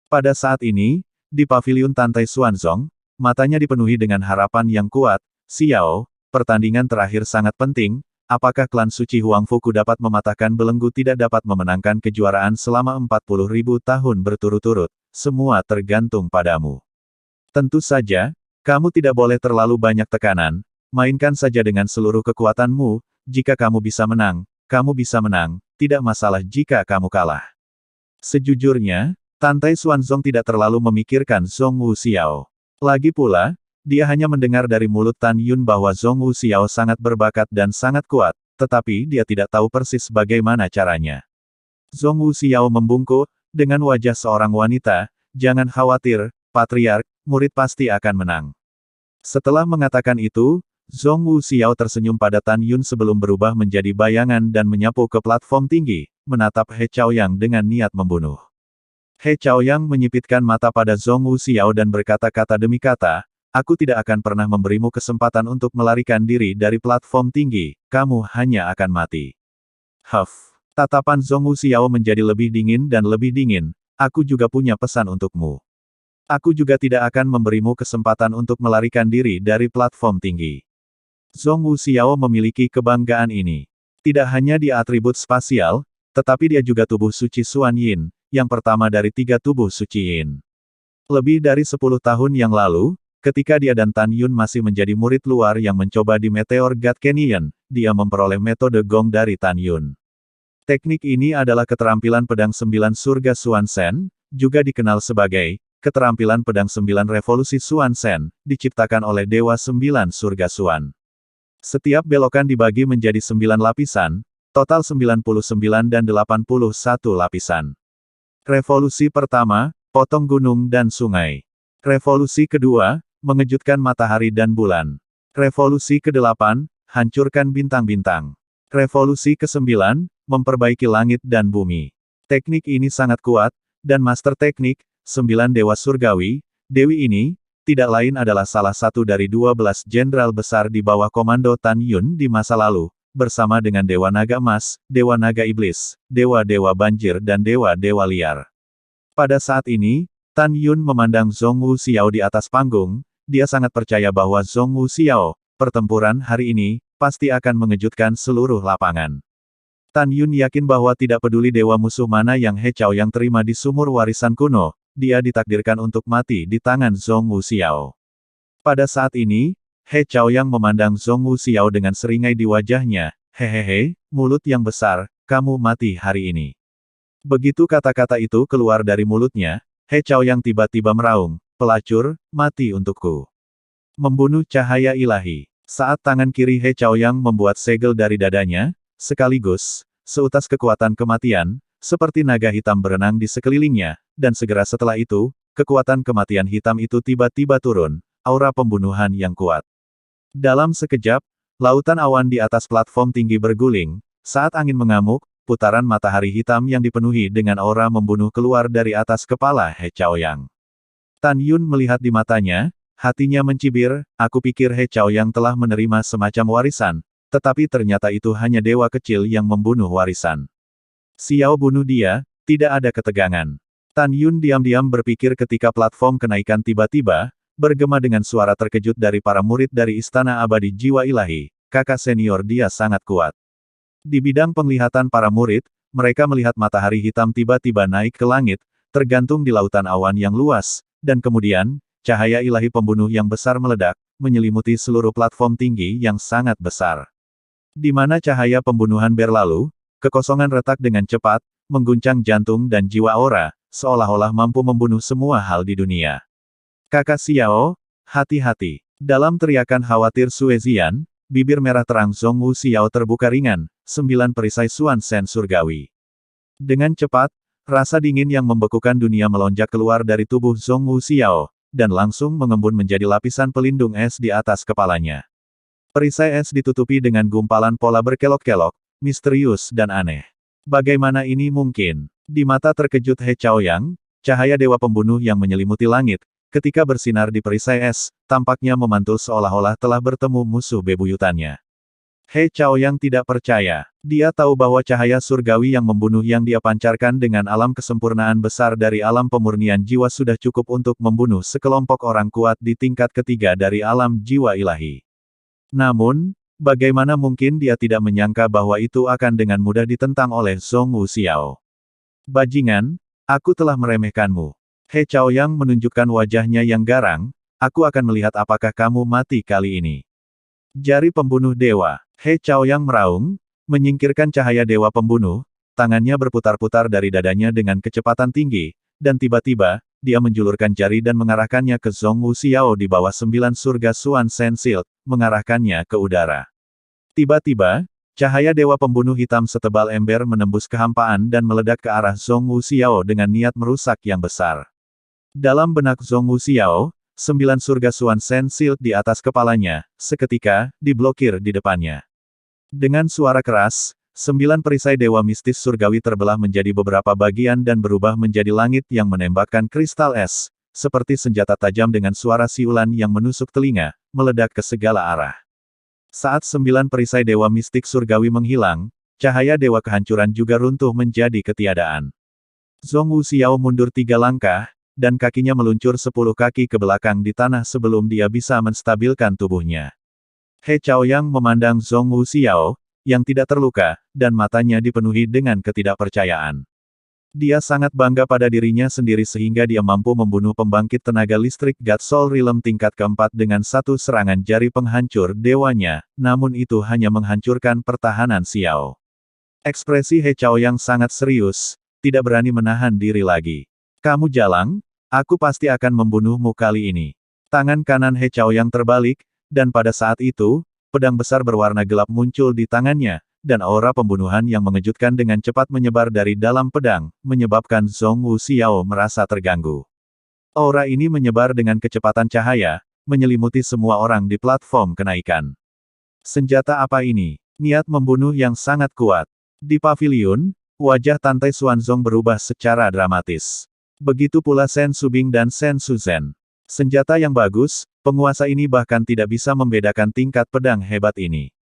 Pada saat ini, di paviliun Tantai Xuanzong, matanya dipenuhi dengan harapan yang kuat. Xiao, pertandingan terakhir sangat penting, apakah klan suci Huangfuku dapat mematahkan belenggu tidak dapat memenangkan kejuaraan selama 40.000 tahun berturut-turut, semua tergantung padamu. Tentu saja, kamu tidak boleh terlalu banyak tekanan, mainkan saja dengan seluruh kekuatanmu. Jika kamu bisa menang, tidak masalah jika kamu kalah. Sejujurnya, Tantai Xuanzong tidak terlalu memikirkan Zhong Wuxiao. Lagi pula, dia hanya mendengar dari mulut Tan Yun bahwa Zhong Wuxiao sangat berbakat dan sangat kuat, tetapi dia tidak tahu persis bagaimana caranya. Zhong Wuxiao membungkuk, dengan wajah seorang wanita, jangan khawatir, Patriark, murid pasti akan menang. Setelah mengatakan itu, Zhong Wuxiao tersenyum pada Tan Yun sebelum berubah menjadi bayangan dan menyapu ke platform tinggi, menatap He Chaoyang dengan niat membunuh. He Chaoyang menyipitkan mata pada Zhong Wuxiao dan berkata-kata demi kata, aku tidak akan pernah memberimu kesempatan untuk melarikan diri dari platform tinggi, kamu hanya akan mati. Huff. Tatapan Zhong Wuxiao menjadi lebih dingin dan lebih dingin, aku juga punya pesan untukmu. Aku juga tidak akan memberimu kesempatan untuk melarikan diri dari platform tinggi. Zhong Wuxiao memiliki kebanggaan ini. Tidak hanya di atribut spasial, tetapi dia juga tubuh suci Xuan Yin, yang pertama dari 3 tubuh suci Yin. Lebih dari 10 tahun yang lalu, ketika dia dan Tan Yun masih menjadi murid luar yang mencoba di Meteor God Canyon, dia memperoleh metode Gong dari Tan Yun. Teknik ini adalah keterampilan pedang 9 surga Xuan Shen, juga dikenal sebagai keterampilan pedang 9 revolusi Xuan Shen, diciptakan oleh Dewa 9 surga Xuan. Setiap belokan dibagi menjadi 9 lapisan, total 99 dan 81 lapisan. Revolusi pertama, potong gunung dan sungai. Revolusi kedua, mengejutkan matahari dan bulan. Revolusi ke-8, hancurkan bintang-bintang. Revolusi ke-9, memperbaiki langit dan bumi. Teknik ini sangat kuat, dan master teknik, 9 dewa surgawi, dewi ini, tidak lain adalah salah satu dari 12 jenderal besar di bawah komando Tan Yun di masa lalu, bersama dengan Dewa Naga Emas, Dewa Naga Iblis, Dewa-Dewa Banjir dan Dewa-Dewa Liar. Pada saat ini, Tan Yun memandang Zhong Wuxiao di atas panggung, dia sangat percaya bahwa Zhong Wuxiao, pertempuran hari ini, pasti akan mengejutkan seluruh lapangan. Tan Yun yakin bahwa tidak peduli dewa musuh mana yang He Chaoyang terima di sumur warisan kuno, dia ditakdirkan untuk mati di tangan Zhong Wuxiao. Pada saat ini, He Chaoyang memandang Zhong Wuxiao dengan seringai di wajahnya. Hehehe, mulut yang besar, kamu mati hari ini. Begitu kata-kata itu keluar dari mulutnya, He Chaoyang tiba-tiba meraung, pelacur, mati untukku. Membunuh cahaya ilahi. Saat tangan kiri He Chaoyang membuat segel dari dadanya, sekaligus, seutas kekuatan kematian, seperti naga hitam berenang di sekelilingnya, dan segera setelah itu, kekuatan kematian hitam itu tiba-tiba turun, aura pembunuhan yang kuat. Dalam sekejap, lautan awan di atas platform tinggi berguling, saat angin mengamuk, putaran matahari hitam yang dipenuhi dengan aura membunuh keluar dari atas kepala He Chaoyang. Tan Yun melihat di matanya, hatinya mencibir, aku pikir He Chaoyang telah menerima semacam warisan, tetapi ternyata itu hanya dewa kecil yang membunuh warisan. Xiao bunuh dia, tidak ada ketegangan. Tan Yun diam-diam berpikir ketika platform kenaikan tiba-tiba, bergema dengan suara terkejut dari para murid dari Istana Abadi Jiwa Ilahi, kakak senior dia sangat kuat. Di bidang penglihatan para murid, mereka melihat matahari hitam tiba-tiba naik ke langit, tergantung di lautan awan yang luas, dan kemudian, cahaya ilahi pembunuh yang besar meledak, menyelimuti seluruh platform tinggi yang sangat besar. Di mana cahaya pembunuhan berlalu, kekosongan retak dengan cepat, mengguncang jantung dan jiwa aura, seolah-olah mampu membunuh semua hal di dunia. Kakak Xiao, hati-hati. Dalam teriakan khawatir Suezian, bibir merah terang Zhong Wuxiao terbuka ringan, 9 perisai Suan Sen surgawi. Dengan cepat, rasa dingin yang membekukan dunia melonjak keluar dari tubuh Zhong Wuxiao, dan langsung mengembun menjadi lapisan pelindung es di atas kepalanya. Perisai es ditutupi dengan gumpalan pola berkelok-kelok, misterius dan aneh. Bagaimana ini mungkin? Di mata terkejut He Chaoyang, cahaya dewa pembunuh yang menyelimuti langit, ketika bersinar di perisai es, tampaknya memantul seolah-olah telah bertemu musuh bebuyutannya. He Chaoyang tidak percaya. Dia tahu bahwa cahaya surgawi yang membunuh yang dia pancarkan dengan alam kesempurnaan besar dari alam pemurnian jiwa sudah cukup untuk membunuh sekelompok orang kuat di tingkat ketiga dari alam jiwa ilahi. Namun, bagaimana mungkin dia tidak menyangka bahwa itu akan dengan mudah ditentang oleh Zhong Wuxiao. Bajingan, aku telah meremehkanmu. He Chaoyang menunjukkan wajahnya yang garang, aku akan melihat apakah kamu mati kali ini. Jari pembunuh dewa. He Chaoyang meraung, menyingkirkan cahaya dewa pembunuh, tangannya berputar-putar dari dadanya dengan kecepatan tinggi, dan tiba-tiba, dia menjulurkan jari dan mengarahkannya ke Zhong Wuxiao di bawah 9 surga Suan Sen Shield, mengarahkannya ke udara. Tiba-tiba, cahaya dewa pembunuh hitam setebal ember menembus kehampaan dan meledak ke arah Zhong Wuxiao dengan niat merusak yang besar. Dalam benak Zhong Wuxiao, 9 surga Suan Sen Shield di atas kepalanya, seketika, diblokir di depannya. Dengan suara keras, 9 perisai dewa mistis surgawi terbelah menjadi beberapa bagian dan berubah menjadi langit yang menembakkan kristal es, seperti senjata tajam dengan suara siulan yang menusuk telinga, meledak ke segala arah. Saat 9 perisai dewa mistik surgawi menghilang, cahaya dewa kehancuran juga runtuh menjadi ketiadaan. Zhong Wuxiao mundur 3 langkah, dan kakinya meluncur 10 kaki ke belakang di tanah sebelum dia bisa menstabilkan tubuhnya. He Chaoyang memandang Zhong Wuxiao, yang tidak terluka, dan matanya dipenuhi dengan ketidakpercayaan. Dia sangat bangga pada dirinya sendiri sehingga dia mampu membunuh pembangkit tenaga listrik God Soul Realm tingkat keempat dengan satu serangan jari penghancur dewanya, namun itu hanya menghancurkan pertahanan Xiao. Ekspresi He Chaoyang sangat serius, tidak berani menahan diri lagi. Kamu jalang? Aku pasti akan membunuhmu kali ini. Tangan kanan He Chaoyang terbalik, dan pada saat itu, pedang besar berwarna gelap muncul di tangannya, dan aura pembunuhan yang mengejutkan dengan cepat menyebar dari dalam pedang, menyebabkan Zhong Wuxiao merasa terganggu. Aura ini menyebar dengan kecepatan cahaya, menyelimuti semua orang di platform kenaikan. Senjata apa ini? Niat membunuh yang sangat kuat. Di paviliun, wajah Tante Xuanzong berubah secara dramatis. Begitu pula Shen Subing dan Shen Suzhen. Senjata yang bagus, penguasa ini bahkan tidak bisa membedakan tingkat pedang hebat ini.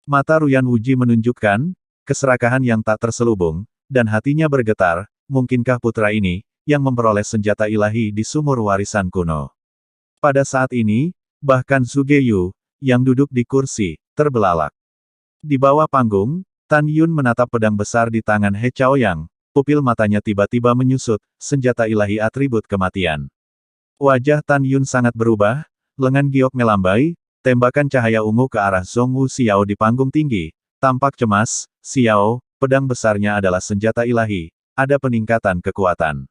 Mata Ruyan Wuji menunjukkan keserakahan yang tak terselubung, dan hatinya bergetar, mungkinkah putra ini, yang memperoleh senjata ilahi di sumur warisan kuno. Pada saat ini, bahkan Zhuge Yu, yang duduk di kursi, terbelalak. Di bawah panggung, Tan Yun menatap pedang besar di tangan He Chaoyang, pupil matanya tiba-tiba menyusut, senjata ilahi atribut kematian. Wajah Tan Yun sangat berubah, lengan giok melambai, tembakan cahaya ungu ke arah Zhongwu Xiao di panggung tinggi. Tampak cemas, Xiao, pedang besarnya adalah senjata ilahi. Ada peningkatan kekuatan.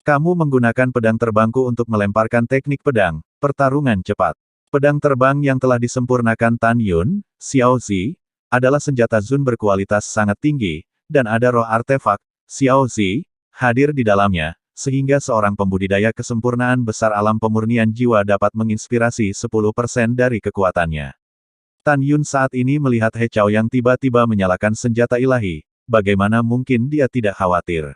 Kamu menggunakan pedang terbangku untuk melemparkan teknik pedang, pertarungan cepat. Pedang terbang yang telah disempurnakan Tan Yun, Xiao Zi, adalah senjata Zun berkualitas sangat tinggi, dan ada roh artefak, Xiao Zi, hadir di dalamnya, sehingga seorang pembudidaya kesempurnaan besar alam pemurnian jiwa dapat menginspirasi 10% dari kekuatannya. Tan Yun saat ini melihat He Chao yang tiba-tiba menyalakan senjata ilahi, bagaimana mungkin dia tidak khawatir?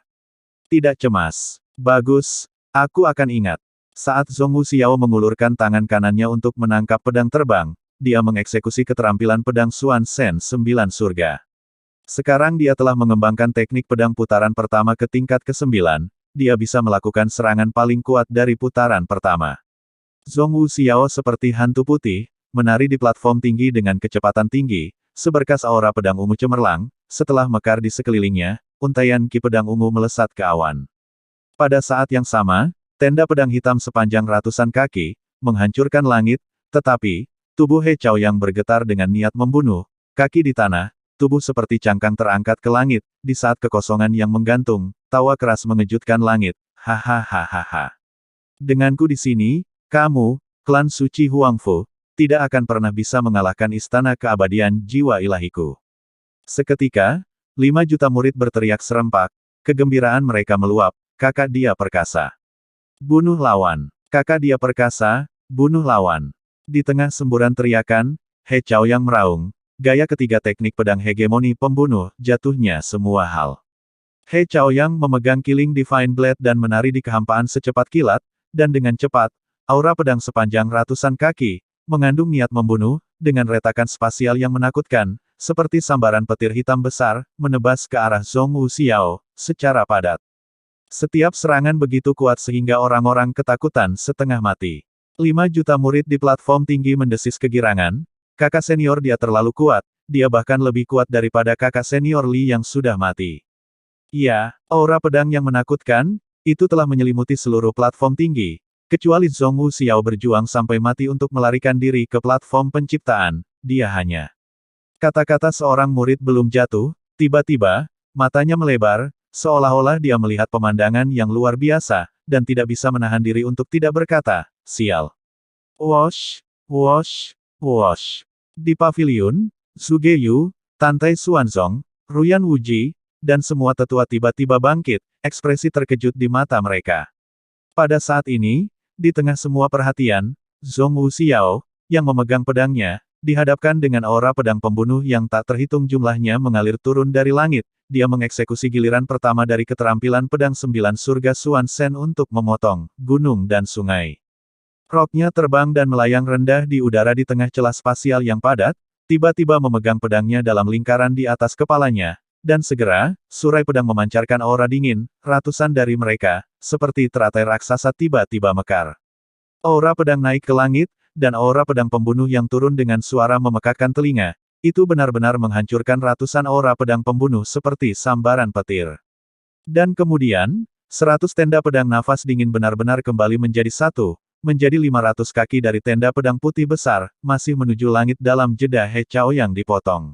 Tidak cemas. Bagus, aku akan ingat. Saat Zhongwu Xiao mengulurkan tangan kanannya untuk menangkap pedang terbang, dia mengeksekusi keterampilan pedang Xuan Shen 9 surga. Sekarang dia telah mengembangkan teknik pedang putaran pertama ke tingkat ke-9, dia bisa melakukan serangan paling kuat dari putaran pertama. Zhongwu Xiao seperti hantu putih, menari di platform tinggi dengan kecepatan tinggi, seberkas aura pedang ungu cemerlang, setelah mekar di sekelilingnya, untaian ki pedang ungu melesat ke awan. Pada saat yang sama, tenda pedang hitam sepanjang ratusan kaki, menghancurkan langit, tetapi, tubuh He Chao yang bergetar dengan niat membunuh, kaki di tanah, tubuh seperti cangkang terangkat ke langit, di saat kekosongan yang menggantung, tawa keras mengejutkan langit, hahaha. Denganku di sini, kamu, klan suci Huangfu, tidak akan pernah bisa mengalahkan istana keabadian jiwa ilahiku. Seketika, 5 juta murid berteriak serempak, kegembiraan mereka meluap. Kakak dia perkasa. Bunuh lawan. Kakak dia perkasa, bunuh lawan. Di tengah semburan teriakan, He Chao yang meraung, gaya ketiga teknik pedang hegemoni pembunuh, jatuhnya semua hal. He Chao yang memegang Killing Divine Blade dan menari di kehampaan secepat kilat, dan dengan cepat, aura pedang sepanjang ratusan kaki, mengandung niat membunuh, dengan retakan spasial yang menakutkan, seperti sambaran petir hitam besar, menebas ke arah Zhongwu Xiao, secara padat. Setiap serangan begitu kuat sehingga orang-orang ketakutan setengah mati. 5 juta murid di platform tinggi mendesis kegirangan, kakak senior dia terlalu kuat, dia bahkan lebih kuat daripada kakak senior Li yang sudah mati. Ya, aura pedang yang menakutkan, itu telah menyelimuti seluruh platform tinggi, kecuali Zhongwu Xiao berjuang sampai mati untuk melarikan diri ke platform penciptaan, dia hanya. Kata-kata seorang murid belum jatuh, tiba-tiba, matanya melebar, seolah-olah dia melihat pemandangan yang luar biasa, dan tidak bisa menahan diri untuk tidak berkata, sial. Wosh, wosh, wosh. Di paviliun, Zhuge Yu, Tantai Xuanzong, Ruyan Wuji, dan semua tetua tiba-tiba bangkit, ekspresi terkejut di mata mereka. Pada saat ini, di tengah semua perhatian, Zhongwu Xiao, yang memegang pedangnya, dihadapkan dengan aura pedang pembunuh yang tak terhitung jumlahnya mengalir turun dari langit. Dia mengeksekusi giliran pertama dari keterampilan pedang 9 surga Xuan Shen untuk memotong gunung dan sungai. Roknya terbang dan melayang rendah di udara di tengah celah spasial yang padat, tiba-tiba memegang pedangnya dalam lingkaran di atas kepalanya, dan segera, surai pedang memancarkan aura dingin, ratusan dari mereka, seperti teratai raksasa tiba-tiba mekar. Aura pedang naik ke langit, dan aura pedang pembunuh yang turun dengan suara memekakkan telinga. Itu benar-benar menghancurkan ratusan aura pedang pembunuh seperti sambaran petir. Dan kemudian, 100 tenda pedang nafas dingin benar-benar kembali menjadi satu, menjadi 500 kaki dari tenda pedang putih besar, masih menuju langit dalam jeda He Chao yang dipotong.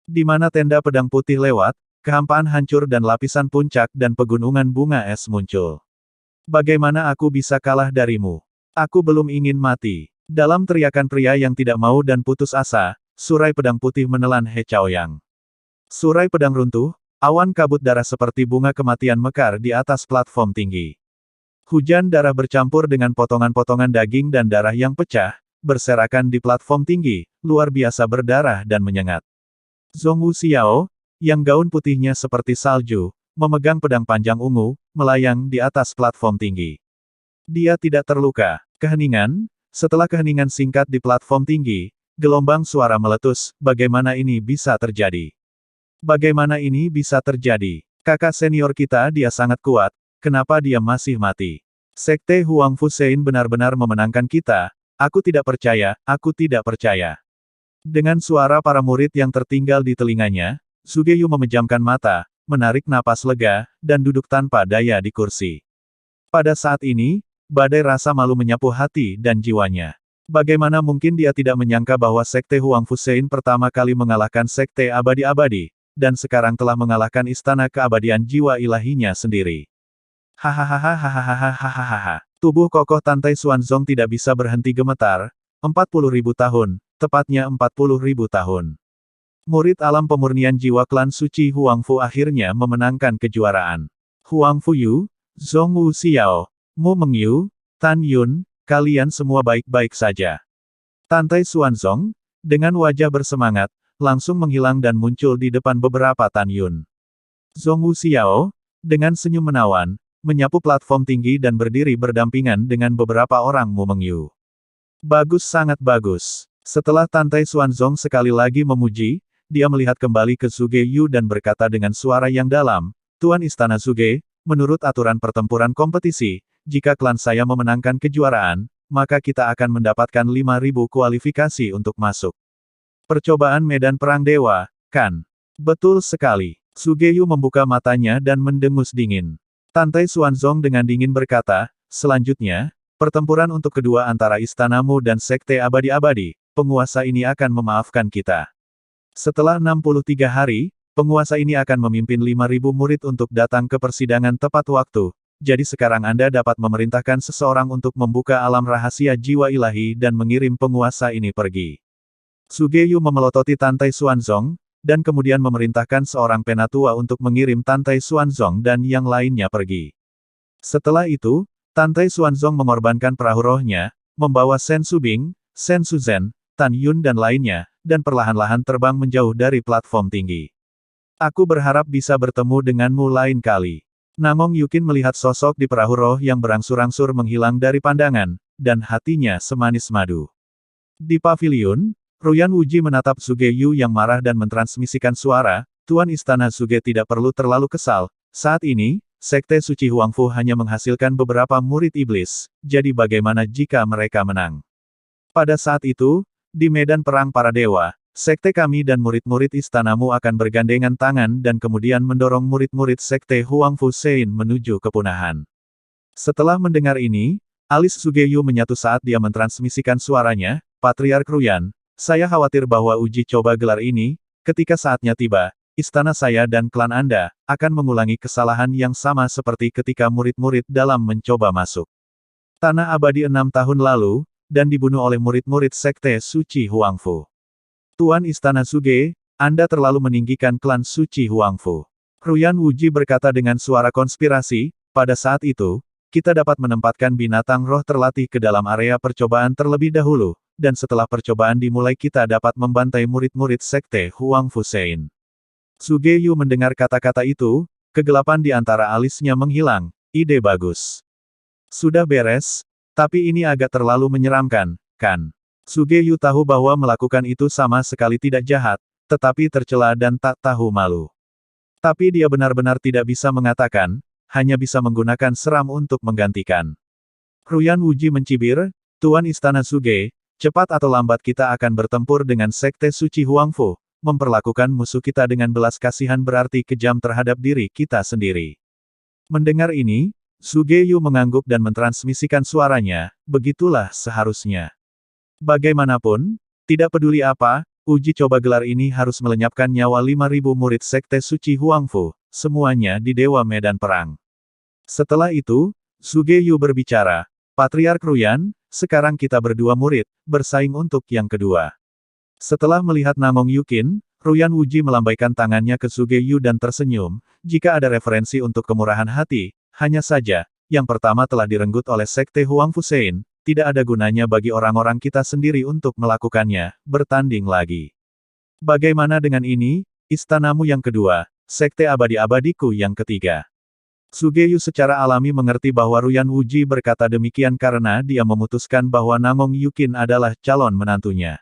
Di mana tenda pedang putih lewat, kehampaan hancur dan lapisan puncak dan pegunungan bunga es muncul. Bagaimana aku bisa kalah darimu? Aku belum ingin mati. Dalam teriakan pria yang tidak mau dan putus asa, surai pedang putih menelan He Chao yang. Surai pedang runtuh, awan kabut darah seperti bunga kematian mekar di atas platform tinggi. Hujan darah bercampur dengan potongan-potongan daging dan darah yang pecah, berserakan di platform tinggi, luar biasa berdarah dan menyengat. Zhongwu Xiao, yang gaun putihnya seperti salju, memegang pedang panjang ungu, melayang di atas platform tinggi. Dia tidak terluka. Keheningan, setelah keheningan singkat di platform tinggi, gelombang suara meletus, bagaimana ini bisa terjadi? Bagaimana ini bisa terjadi? Kakak senior kita dia sangat kuat, kenapa dia masih mati? Sekte Huangfu Sein benar-benar memenangkan kita, aku tidak percaya, aku tidak percaya. Dengan suara para murid yang tertinggal di telinganya, Zhuge Yu memejamkan mata, menarik napas lega, dan duduk tanpa daya di kursi. Pada saat ini, badai rasa malu menyapu hati dan jiwanya. Bagaimana mungkin dia tidak menyangka bahwa Sekte Huang Fusein pertama kali mengalahkan Sekte Abadi-Abadi, dan sekarang telah mengalahkan Istana Keabadian Jiwa Ilahinya sendiri. Hahaha. Tubuh kokoh Tantai Xuanzong tidak bisa berhenti gemetar. 40.000 tahun, tepatnya 40.000 tahun. Murid alam pemurnian jiwa klan suci Huang Fu akhirnya memenangkan kejuaraan. Huang Fu Yu, Zhong Wu Xiao, Mu Mengyu, Tan Yun, kalian semua baik-baik saja. Tantai Xuanzong, dengan wajah bersemangat, langsung menghilang dan muncul di depan beberapa Tan Yun. Zhong Wu Xiao, dengan senyum menawan, menyapu platform tinggi dan berdiri berdampingan dengan beberapa orang Mu Mengyu. Bagus, sangat bagus. Setelah Tantai Xuanzong sekali lagi memuji, dia melihat kembali ke Zhuge Yu dan berkata dengan suara yang dalam, Tuan Istana Zhuge, menurut aturan pertempuran kompetisi, jika klan saya memenangkan kejuaraan, maka kita akan mendapatkan 5.000 kualifikasi untuk masuk. Percobaan medan perang dewa, kan? Betul sekali. Zhuge Yu membuka matanya dan mendengus dingin. Tantai Xuanzong dengan dingin berkata, selanjutnya, pertempuran untuk kedua antara istanamu dan Sekte Abadi-Abadi, penguasa ini akan memaafkan kita. Setelah 63 hari, penguasa ini akan memimpin 5.000 murid untuk datang ke persidangan tepat waktu. Jadi sekarang Anda dapat memerintahkan seseorang untuk membuka alam rahasia jiwa ilahi dan mengirim penguasa ini pergi. Zhuge Yu memelototi Tantai Xuanzong, dan kemudian memerintahkan seorang penatua untuk mengirim Tantai Xuanzong dan yang lainnya pergi. Setelah itu, Tantai Xuanzong mengorbankan perahu rohnya, membawa Shen Subing, Shen Suzhen, Tan Yun dan lainnya, dan perlahan-lahan terbang menjauh dari platform tinggi. Aku berharap bisa bertemu denganmu lain kali. Namong Yukin melihat sosok di perahu roh yang berangsur-angsur menghilang dari pandangan, dan hatinya semanis madu. Di paviliun, Ruyan Wuji menatap Zhuge Yu yang marah dan mentransmisikan suara, Tuan Istana Zhuge tidak perlu terlalu kesal, saat ini, Sekte Suci Huang Fu hanya menghasilkan beberapa murid iblis, jadi bagaimana jika mereka menang? Pada saat itu, di medan perang para dewa, sekte kami dan murid-murid istanamu akan bergandengan tangan dan kemudian mendorong murid-murid Sekte Huang Fu Sein menuju kepunahan. Setelah mendengar ini, alis Zhuge Yu menyatu saat dia mentransmisikan suaranya, Patriark Ruyan, saya khawatir bahwa uji coba gelar ini, ketika saatnya tiba, istana saya dan klan Anda, akan mengulangi kesalahan yang sama seperti ketika murid-murid dalam mencoba masuk Tanah Abadi 6 tahun lalu, dan dibunuh oleh murid-murid Sekte Suci Huang Fu. Tuan Istana Zhuge, Anda terlalu meninggikan klan Suci Huang Fu. Ruyan Wuji berkata dengan suara konspirasi, pada saat itu, kita dapat menempatkan binatang roh terlatih ke dalam area percobaan terlebih dahulu, dan setelah percobaan dimulai kita dapat membantai murid-murid Sekte Huang Fu Sein. Zhuge Yu mendengar kata-kata itu, kegelapan di antara alisnya menghilang, ide bagus. Sudah beres, tapi ini agak terlalu menyeramkan, kan? Zhuge Yu tahu bahwa melakukan itu sama sekali tidak jahat, tetapi tercela dan tak tahu malu. Tapi dia benar-benar tidak bisa mengatakan, hanya bisa menggunakan seram untuk menggantikan. Ruyan Wuji mencibir, Tuan Istana Zhuge, cepat atau lambat kita akan bertempur dengan Sekte Suci Huang Fu, memperlakukan musuh kita dengan belas kasihan berarti kejam terhadap diri kita sendiri. Mendengar ini, Zhuge Yu mengangguk dan mentransmisikan suaranya, begitulah seharusnya. Bagaimanapun, tidak peduli apa, uji coba gelar ini harus melenyapkan nyawa 5.000 murid Sekte Suci Huang Fu, semuanya di Dewa Medan Perang. Setelah itu, Zhuge Yu berbicara, Patriark Ruyan, sekarang kita berdua murid, bersaing untuk yang kedua. Setelah melihat Namong Yukin, Ruyan Wuji melambaikan tangannya ke Zhuge Yu dan tersenyum, jika ada referensi untuk kemurahan hati, hanya saja, yang pertama telah direnggut oleh Sekte Huang Fu Sein, tidak ada gunanya bagi orang-orang kita sendiri untuk melakukannya, bertanding lagi. Bagaimana dengan ini, istanamu yang kedua, Sekte Abadi-Abadiku yang ketiga? Zhuge Yu secara alami mengerti bahwa Ruyan Wuji berkata demikian karena dia memutuskan bahwa Namong Yukin adalah calon menantunya.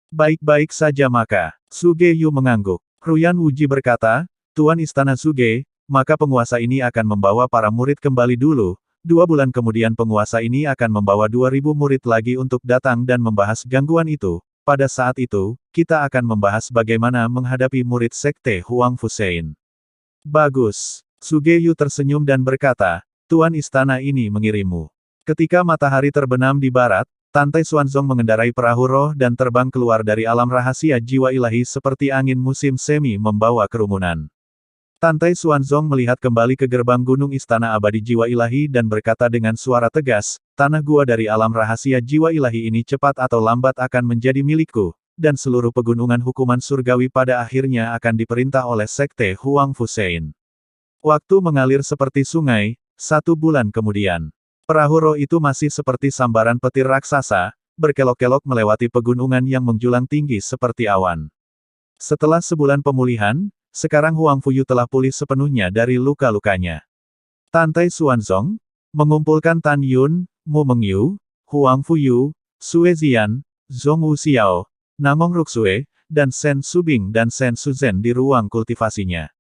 Baik-baik saja maka, Zhuge Yu mengangguk. Ruyan Wuji berkata, Tuan Istana Zhuge, maka penguasa ini akan membawa para murid kembali dulu, 2 bulan kemudian penguasa ini akan membawa 2.000 murid lagi untuk datang dan membahas gangguan itu, pada saat itu, kita akan membahas bagaimana menghadapi murid Sekte Huang Fu Sein. Bagus. Zhuge Yu tersenyum dan berkata, Tuan Istana ini mengirimmu. Ketika matahari terbenam di barat, Tantai Xuanzong mengendarai perahu roh dan terbang keluar dari alam rahasia jiwa ilahi seperti angin musim semi membawa kerumunan. Tantai Xuanzong melihat kembali ke gerbang gunung istana abadi jiwa ilahi dan berkata dengan suara tegas, tanah gua dari alam rahasia jiwa ilahi ini cepat atau lambat akan menjadi milikku, dan seluruh pegunungan hukuman surgawi pada akhirnya akan diperintah oleh Sekte Huang Fusein. Waktu mengalir seperti sungai, 1 bulan kemudian. Perahu roh itu masih seperti sambaran petir raksasa, berkelok-kelok melewati pegunungan yang menjulang tinggi seperti awan. Setelah sebulan pemulihan, sekarang Huang Fuyu telah pulih sepenuhnya dari luka-lukanya. Tantai Xuanzong mengumpulkan Tan Yun, Mu Mengyu, Huang Fuyu, Sue Zian, Zhong Wuxiao, Namong Ruxue, dan Shen Subing dan Shen Suzhen di ruang kultivasinya.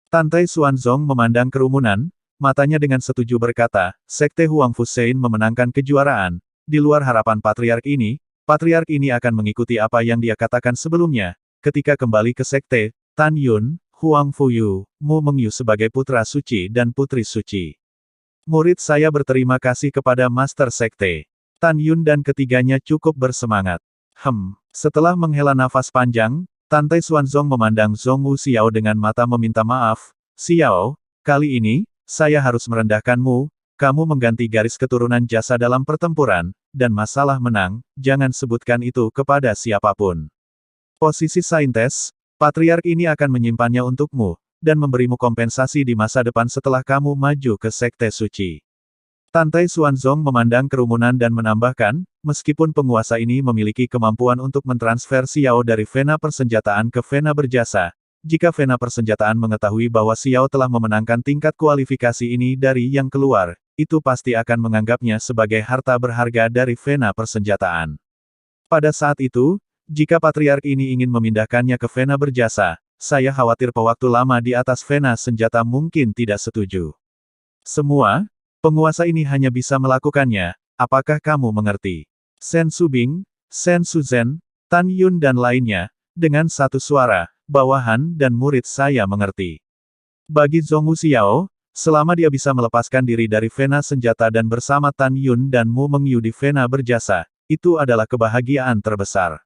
Tantai Xuanzong memandang kerumunan, matanya dengan setuju berkata, Sekte Huang Fusein memenangkan kejuaraan. Di luar harapan patriark ini akan mengikuti apa yang dia katakan sebelumnya, ketika kembali ke Sekte, Tan Yun, Huang Fuyu, Mu Mengyu sebagai putra suci dan putri suci. Murid saya berterima kasih kepada Master Sekte. Tan Yun dan ketiganya cukup bersemangat. Setelah menghela nafas panjang, Tantai Xuanzong memandang Zhong Wuxiao dengan mata meminta maaf, Xiao, kali ini, saya harus merendahkanmu, kamu mengganti garis keturunan jasa dalam pertempuran, dan masalah menang, jangan sebutkan itu kepada siapapun. Posisi saintes, patriark ini akan menyimpannya untukmu, dan memberimu kompensasi di masa depan setelah kamu maju ke Sekte Suci. Tantai Xuanzong memandang kerumunan dan menambahkan, meskipun penguasa ini memiliki kemampuan untuk mentransfer Xiao dari Vena persenjataan ke Vena berjasa, jika Vena persenjataan mengetahui bahwa Xiao telah memenangkan tingkat kualifikasi ini dari yang keluar, itu pasti akan menganggapnya sebagai harta berharga dari Vena persenjataan. Pada saat itu, jika patriark ini ingin memindahkannya ke Vena berjasa, saya khawatir pewaktu lama di atas Vena senjata mungkin tidak setuju. Semua, penguasa ini hanya bisa melakukannya, apakah kamu mengerti? Shen Subing, Shen Suzhen, Tan Yun dan lainnya, dengan satu suara, bawahan dan murid saya mengerti. Bagi Zhong Wuxiao, selama dia bisa melepaskan diri dari Vena senjata dan bersama Tan Yun dan Mu Mengyu di Vena berjasa, itu adalah kebahagiaan terbesar.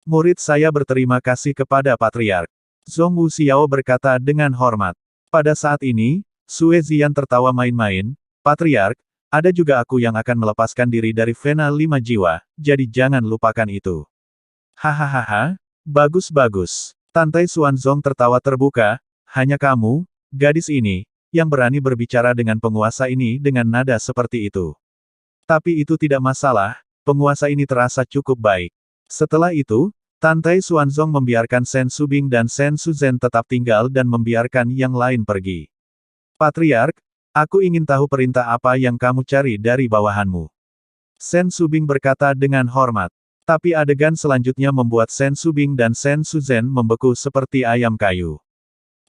Murid saya berterima kasih kepada patriark. Zhong Wuxiao berkata dengan hormat. Pada saat ini, Sue Zian tertawa main-main, Patriark, ada juga aku yang akan melepaskan diri dari Vena 5 jiwa, jadi jangan lupakan itu. Hahaha, bagus-bagus. Tantai Xuanzong tertawa terbuka, hanya kamu, gadis ini, yang berani berbicara dengan penguasa ini dengan nada seperti itu. Tapi itu tidak masalah, penguasa ini terasa cukup baik. Setelah itu, Tantai Xuanzong membiarkan Shen Subing dan Shen Suzhen tetap tinggal dan membiarkan yang lain pergi. Patriark, aku ingin tahu perintah apa yang kamu cari dari bawahanmu. Shen Subing berkata dengan hormat. Tapi adegan selanjutnya membuat Shen Subing dan Shen Suzhen membeku seperti ayam kayu.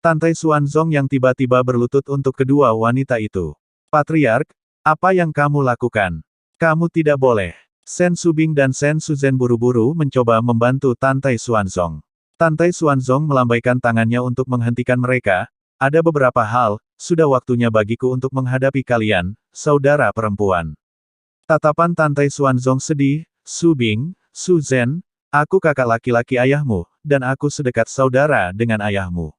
Tantai Xuanzong yang tiba-tiba berlutut untuk kedua wanita itu. Patriark, apa yang kamu lakukan? Kamu tidak boleh. Shen Subing dan Shen Suzhen buru-buru mencoba membantu Tantai Xuanzong. Tantai Xuanzong melambaikan tangannya untuk menghentikan mereka. Ada beberapa hal, sudah waktunya bagiku untuk menghadapi kalian, saudara perempuan. Tatapan Tantai Xuanzong sedih, Subing, Suzhen, aku kakak laki-laki ayahmu, dan aku sedekat saudara dengan ayahmu.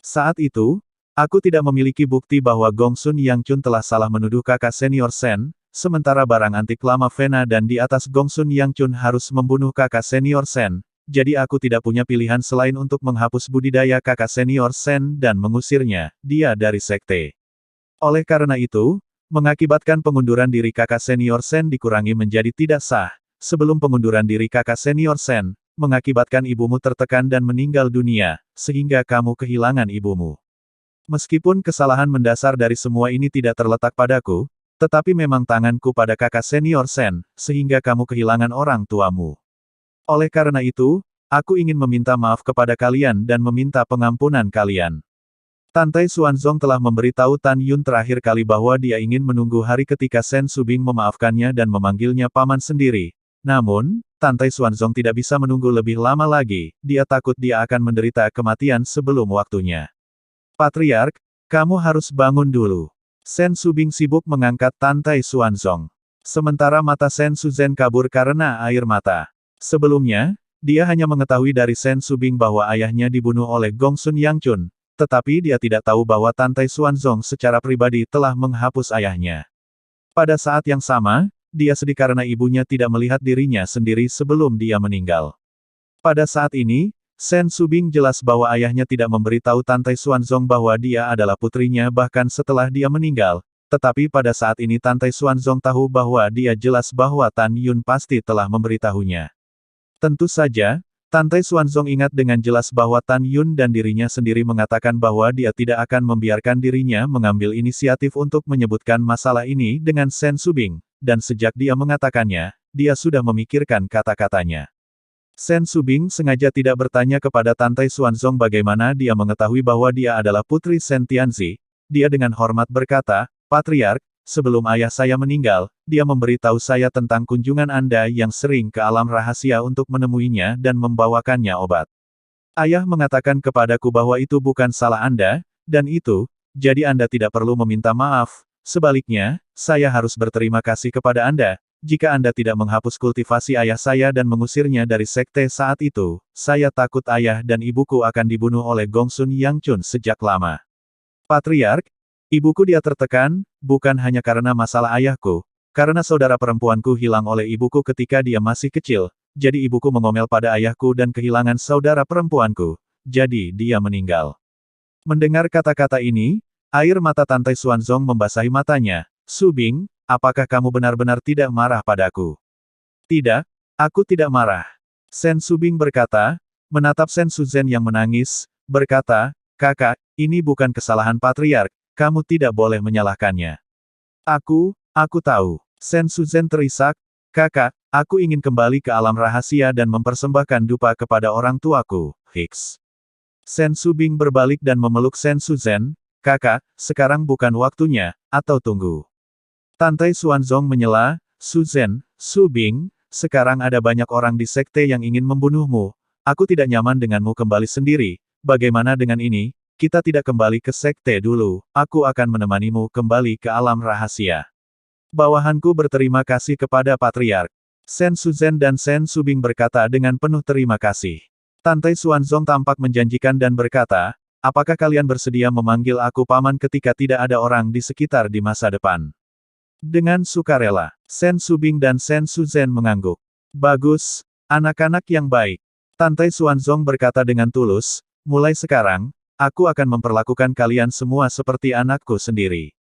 Saat itu, aku tidak memiliki bukti bahwa Gongsun Yangchun telah salah menuduh kakak senior Shen, sementara barang antik lama Vena dan di atas Gongsun Yangchun harus membunuh kakak senior Shen. Jadi aku tidak punya pilihan selain untuk menghapus budidaya kakak senior Shen dan mengusirnya, dia dari sekte. Oleh karena itu, mengakibatkan pengunduran diri kakak senior Shen dikurangi menjadi tidak sah, sebelum pengunduran diri kakak senior Shen, mengakibatkan ibumu tertekan dan meninggal dunia, sehingga kamu kehilangan ibumu. Meskipun kesalahan mendasar dari semua ini tidak terletak padaku, tetapi memang tanganku pada kakak senior Shen, sehingga kamu kehilangan orang tuamu. Oleh karena itu, aku ingin meminta maaf kepada kalian dan meminta pengampunan kalian. Tantai Xuanzong telah memberitahu Tan Yun terakhir kali bahwa dia ingin menunggu hari ketika Shen Subing memaafkannya dan memanggilnya paman sendiri. Namun, Tantai Xuanzong tidak bisa menunggu lebih lama lagi, dia takut dia akan menderita kematian sebelum waktunya. Patriark, kamu harus bangun dulu. Shen Subing sibuk mengangkat Tantai Xuanzong. Sementara mata Sen Suzhen kabur karena air mata. Sebelumnya, dia hanya mengetahui dari Sen Subing bahwa ayahnya dibunuh oleh Gongsun Yangchun, tetapi dia tidak tahu bahwa Tantai Xuanzong secara pribadi telah menghapus ayahnya. Pada saat yang sama, dia sedih karena ibunya tidak melihat dirinya sendiri sebelum dia meninggal. Pada saat ini, Sen Subing jelas bahwa ayahnya tidak memberitahu Tantai Xuanzong bahwa dia adalah putrinya bahkan setelah dia meninggal. Tetapi pada saat ini Tantai Xuanzong tahu bahwa dia jelas bahwa Tan Yun pasti telah memberitahunya. Tentu saja, Tantai Xuanzong ingat dengan jelas bahwa Tan Yun dan dirinya sendiri mengatakan bahwa dia tidak akan membiarkan dirinya mengambil inisiatif untuk menyebutkan masalah ini dengan Sen Subing, dan sejak dia mengatakannya, dia sudah memikirkan kata-katanya. Sen Subing sengaja tidak bertanya kepada Tantai Xuanzong bagaimana dia mengetahui bahwa dia adalah putri Sen Tianzi. Dia dengan hormat berkata, Patriark, sebelum ayah saya meninggal, dia memberitahu saya tentang kunjungan Anda yang sering ke alam rahasia untuk menemuinya dan membawakannya obat. Ayah mengatakan kepadaku bahwa itu bukan salah Anda, dan itu, jadi Anda tidak perlu meminta maaf. Sebaliknya, saya harus berterima kasih kepada Anda. Jika Anda tidak menghapus kultivasi ayah saya dan mengusirnya dari sekte saat itu, saya takut ayah dan ibuku akan dibunuh oleh Gongsun Yangchun sejak lama. Patriark, ibuku dia tertekan, bukan hanya karena masalah ayahku, karena saudara perempuanku hilang oleh ibuku ketika dia masih kecil, jadi ibuku mengomel pada ayahku dan kehilangan saudara perempuanku, jadi dia meninggal. Mendengar kata-kata ini, air mata Tantai Xuanzong membasahi matanya. Subing, apakah kamu benar-benar tidak marah padaku? Tidak, aku tidak marah. Sen Subing berkata, menatap Sen Suzhen yang menangis, berkata, kakak, ini bukan kesalahan Patriark. Kamu tidak boleh menyalahkannya. Aku tahu. Sen Suzhen terisak, kakak, aku ingin kembali ke alam rahasia dan mempersembahkan dupa kepada orang tuaku, Hicks. Sen Subing berbalik dan memeluk Sen Suzhen, kakak, sekarang bukan waktunya, atau tunggu. Tantai Xuanzong menyela, Suzhen, Subing, sekarang ada banyak orang di sekte yang ingin membunuhmu. Aku tidak nyaman denganmu kembali sendiri. Bagaimana dengan ini? Kita tidak kembali ke sekte dulu, aku akan menemanimu kembali ke alam rahasia. Bawahanku berterima kasih kepada Patriark. Sen Suzhen dan Sen Subing berkata dengan penuh terima kasih. Tantai Xuanzong tampak menjanjikan dan berkata, apakah kalian bersedia memanggil aku paman ketika tidak ada orang di sekitar di masa depan? Dengan sukarela, Sen Subing dan Sen Suzhen mengangguk. Bagus, anak-anak yang baik. Tantai Xuanzong berkata dengan tulus, mulai sekarang, aku akan memperlakukan kalian semua seperti anakku sendiri.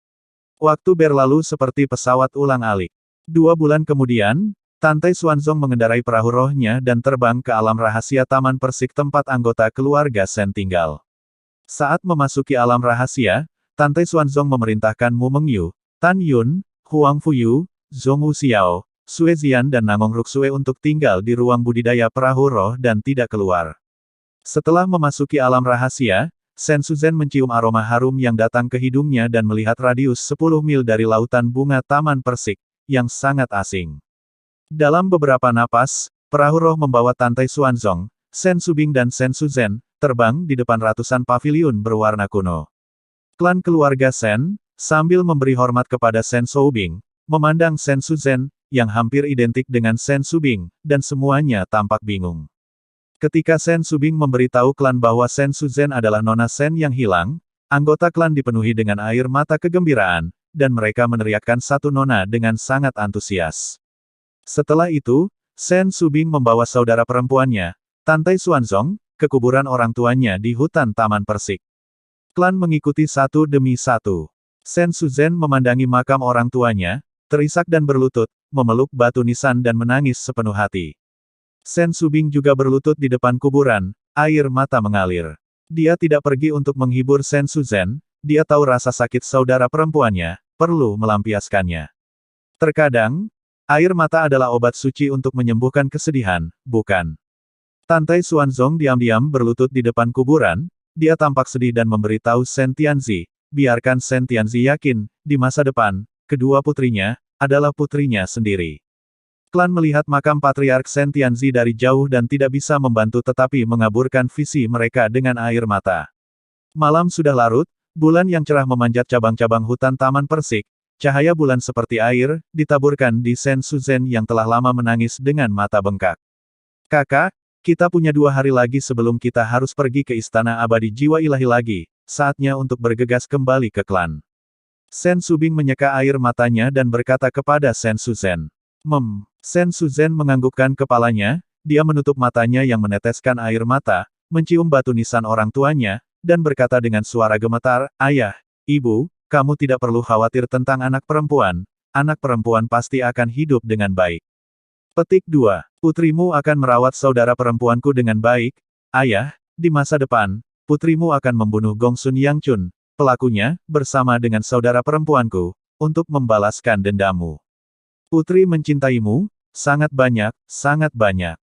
Waktu berlalu seperti pesawat ulang-alik. 2 bulan kemudian, Tantai Xuanzong mengendarai perahu rohnya dan terbang ke alam rahasia Taman Persik tempat anggota keluarga Sen tinggal. Saat memasuki alam rahasia, Tantai Xuanzong memerintahkan Mu Mengyu, Tan Yun, Huang Fuyu, Zhong Wuxiao, Sue Zian dan Nangong Ruksue untuk tinggal di ruang budidaya perahu roh dan tidak keluar. Setelah memasuki alam rahasia, Sen Suzhen mencium aroma harum yang datang ke hidungnya dan melihat radius 10 mil dari lautan bunga Taman Persik, yang sangat asing. Dalam beberapa napas, perahu roh membawa Tantai Xuanzong, Sen Subing dan Sen Suzhen, terbang di depan ratusan paviliun berwarna kuno. Klan keluarga Sen, sambil memberi hormat kepada Sen Soubing, memandang Sen Suzhen, yang hampir identik dengan Sen Subing, dan semuanya tampak bingung. Ketika Sen Subing memberitahu klan bahwa Sen Suzhen adalah Nona Sen yang hilang, anggota klan dipenuhi dengan air mata kegembiraan, dan mereka meneriakkan satu nona dengan sangat antusias. Setelah itu, Sen Subing membawa saudara perempuannya, Tantai Xuanzong, ke kuburan orang tuanya di hutan Taman Persik. Klan mengikuti satu demi satu. Sen Suzhen memandangi makam orang tuanya, terisak dan berlutut, memeluk batu nisan dan menangis sepenuh hati. Sen Subing juga berlutut di depan kuburan, air mata mengalir. Dia tidak pergi untuk menghibur Sen Suzhen, dia tahu rasa sakit saudara perempuannya, perlu melampiaskannya. Terkadang, air mata adalah obat suci untuk menyembuhkan kesedihan, bukan? Tantai Xuanzong diam-diam berlutut di depan kuburan, dia tampak sedih dan memberitahu Sen Tianzi, biarkan Sen Tianzi yakin, di masa depan, kedua putrinya, adalah putrinya sendiri. Klan melihat makam Patriark Sen Tianzi dari jauh dan tidak bisa membantu tetapi mengaburkan visi mereka dengan air mata. Malam sudah larut, bulan yang cerah memanjat cabang-cabang hutan Taman Persik, Cahaya bulan seperti air, ditaburkan di Sen Suzhen yang telah lama menangis dengan mata bengkak. Kakak, kita punya 2 hari lagi sebelum kita harus pergi ke Istana Abadi Jiwa Ilahi lagi, saatnya untuk bergegas kembali ke klan. Sen Subing menyeka air matanya dan berkata kepada Sen Suzhen. Sen Suzhen menganggukkan kepalanya, dia menutup matanya yang meneteskan air mata, mencium batu nisan orang tuanya, dan berkata dengan suara gemetar, "Ayah, Ibu, kamu tidak perlu khawatir tentang anak perempuan pasti akan hidup dengan baik." Petik 2. Putrimu akan merawat saudara perempuanku dengan baik, Ayah, di masa depan, putrimu akan membunuh Gongsun Yangchun, pelakunya, bersama dengan saudara perempuanku, untuk membalaskan dendammu. Putri mencintaimu, sangat banyak, sangat banyak.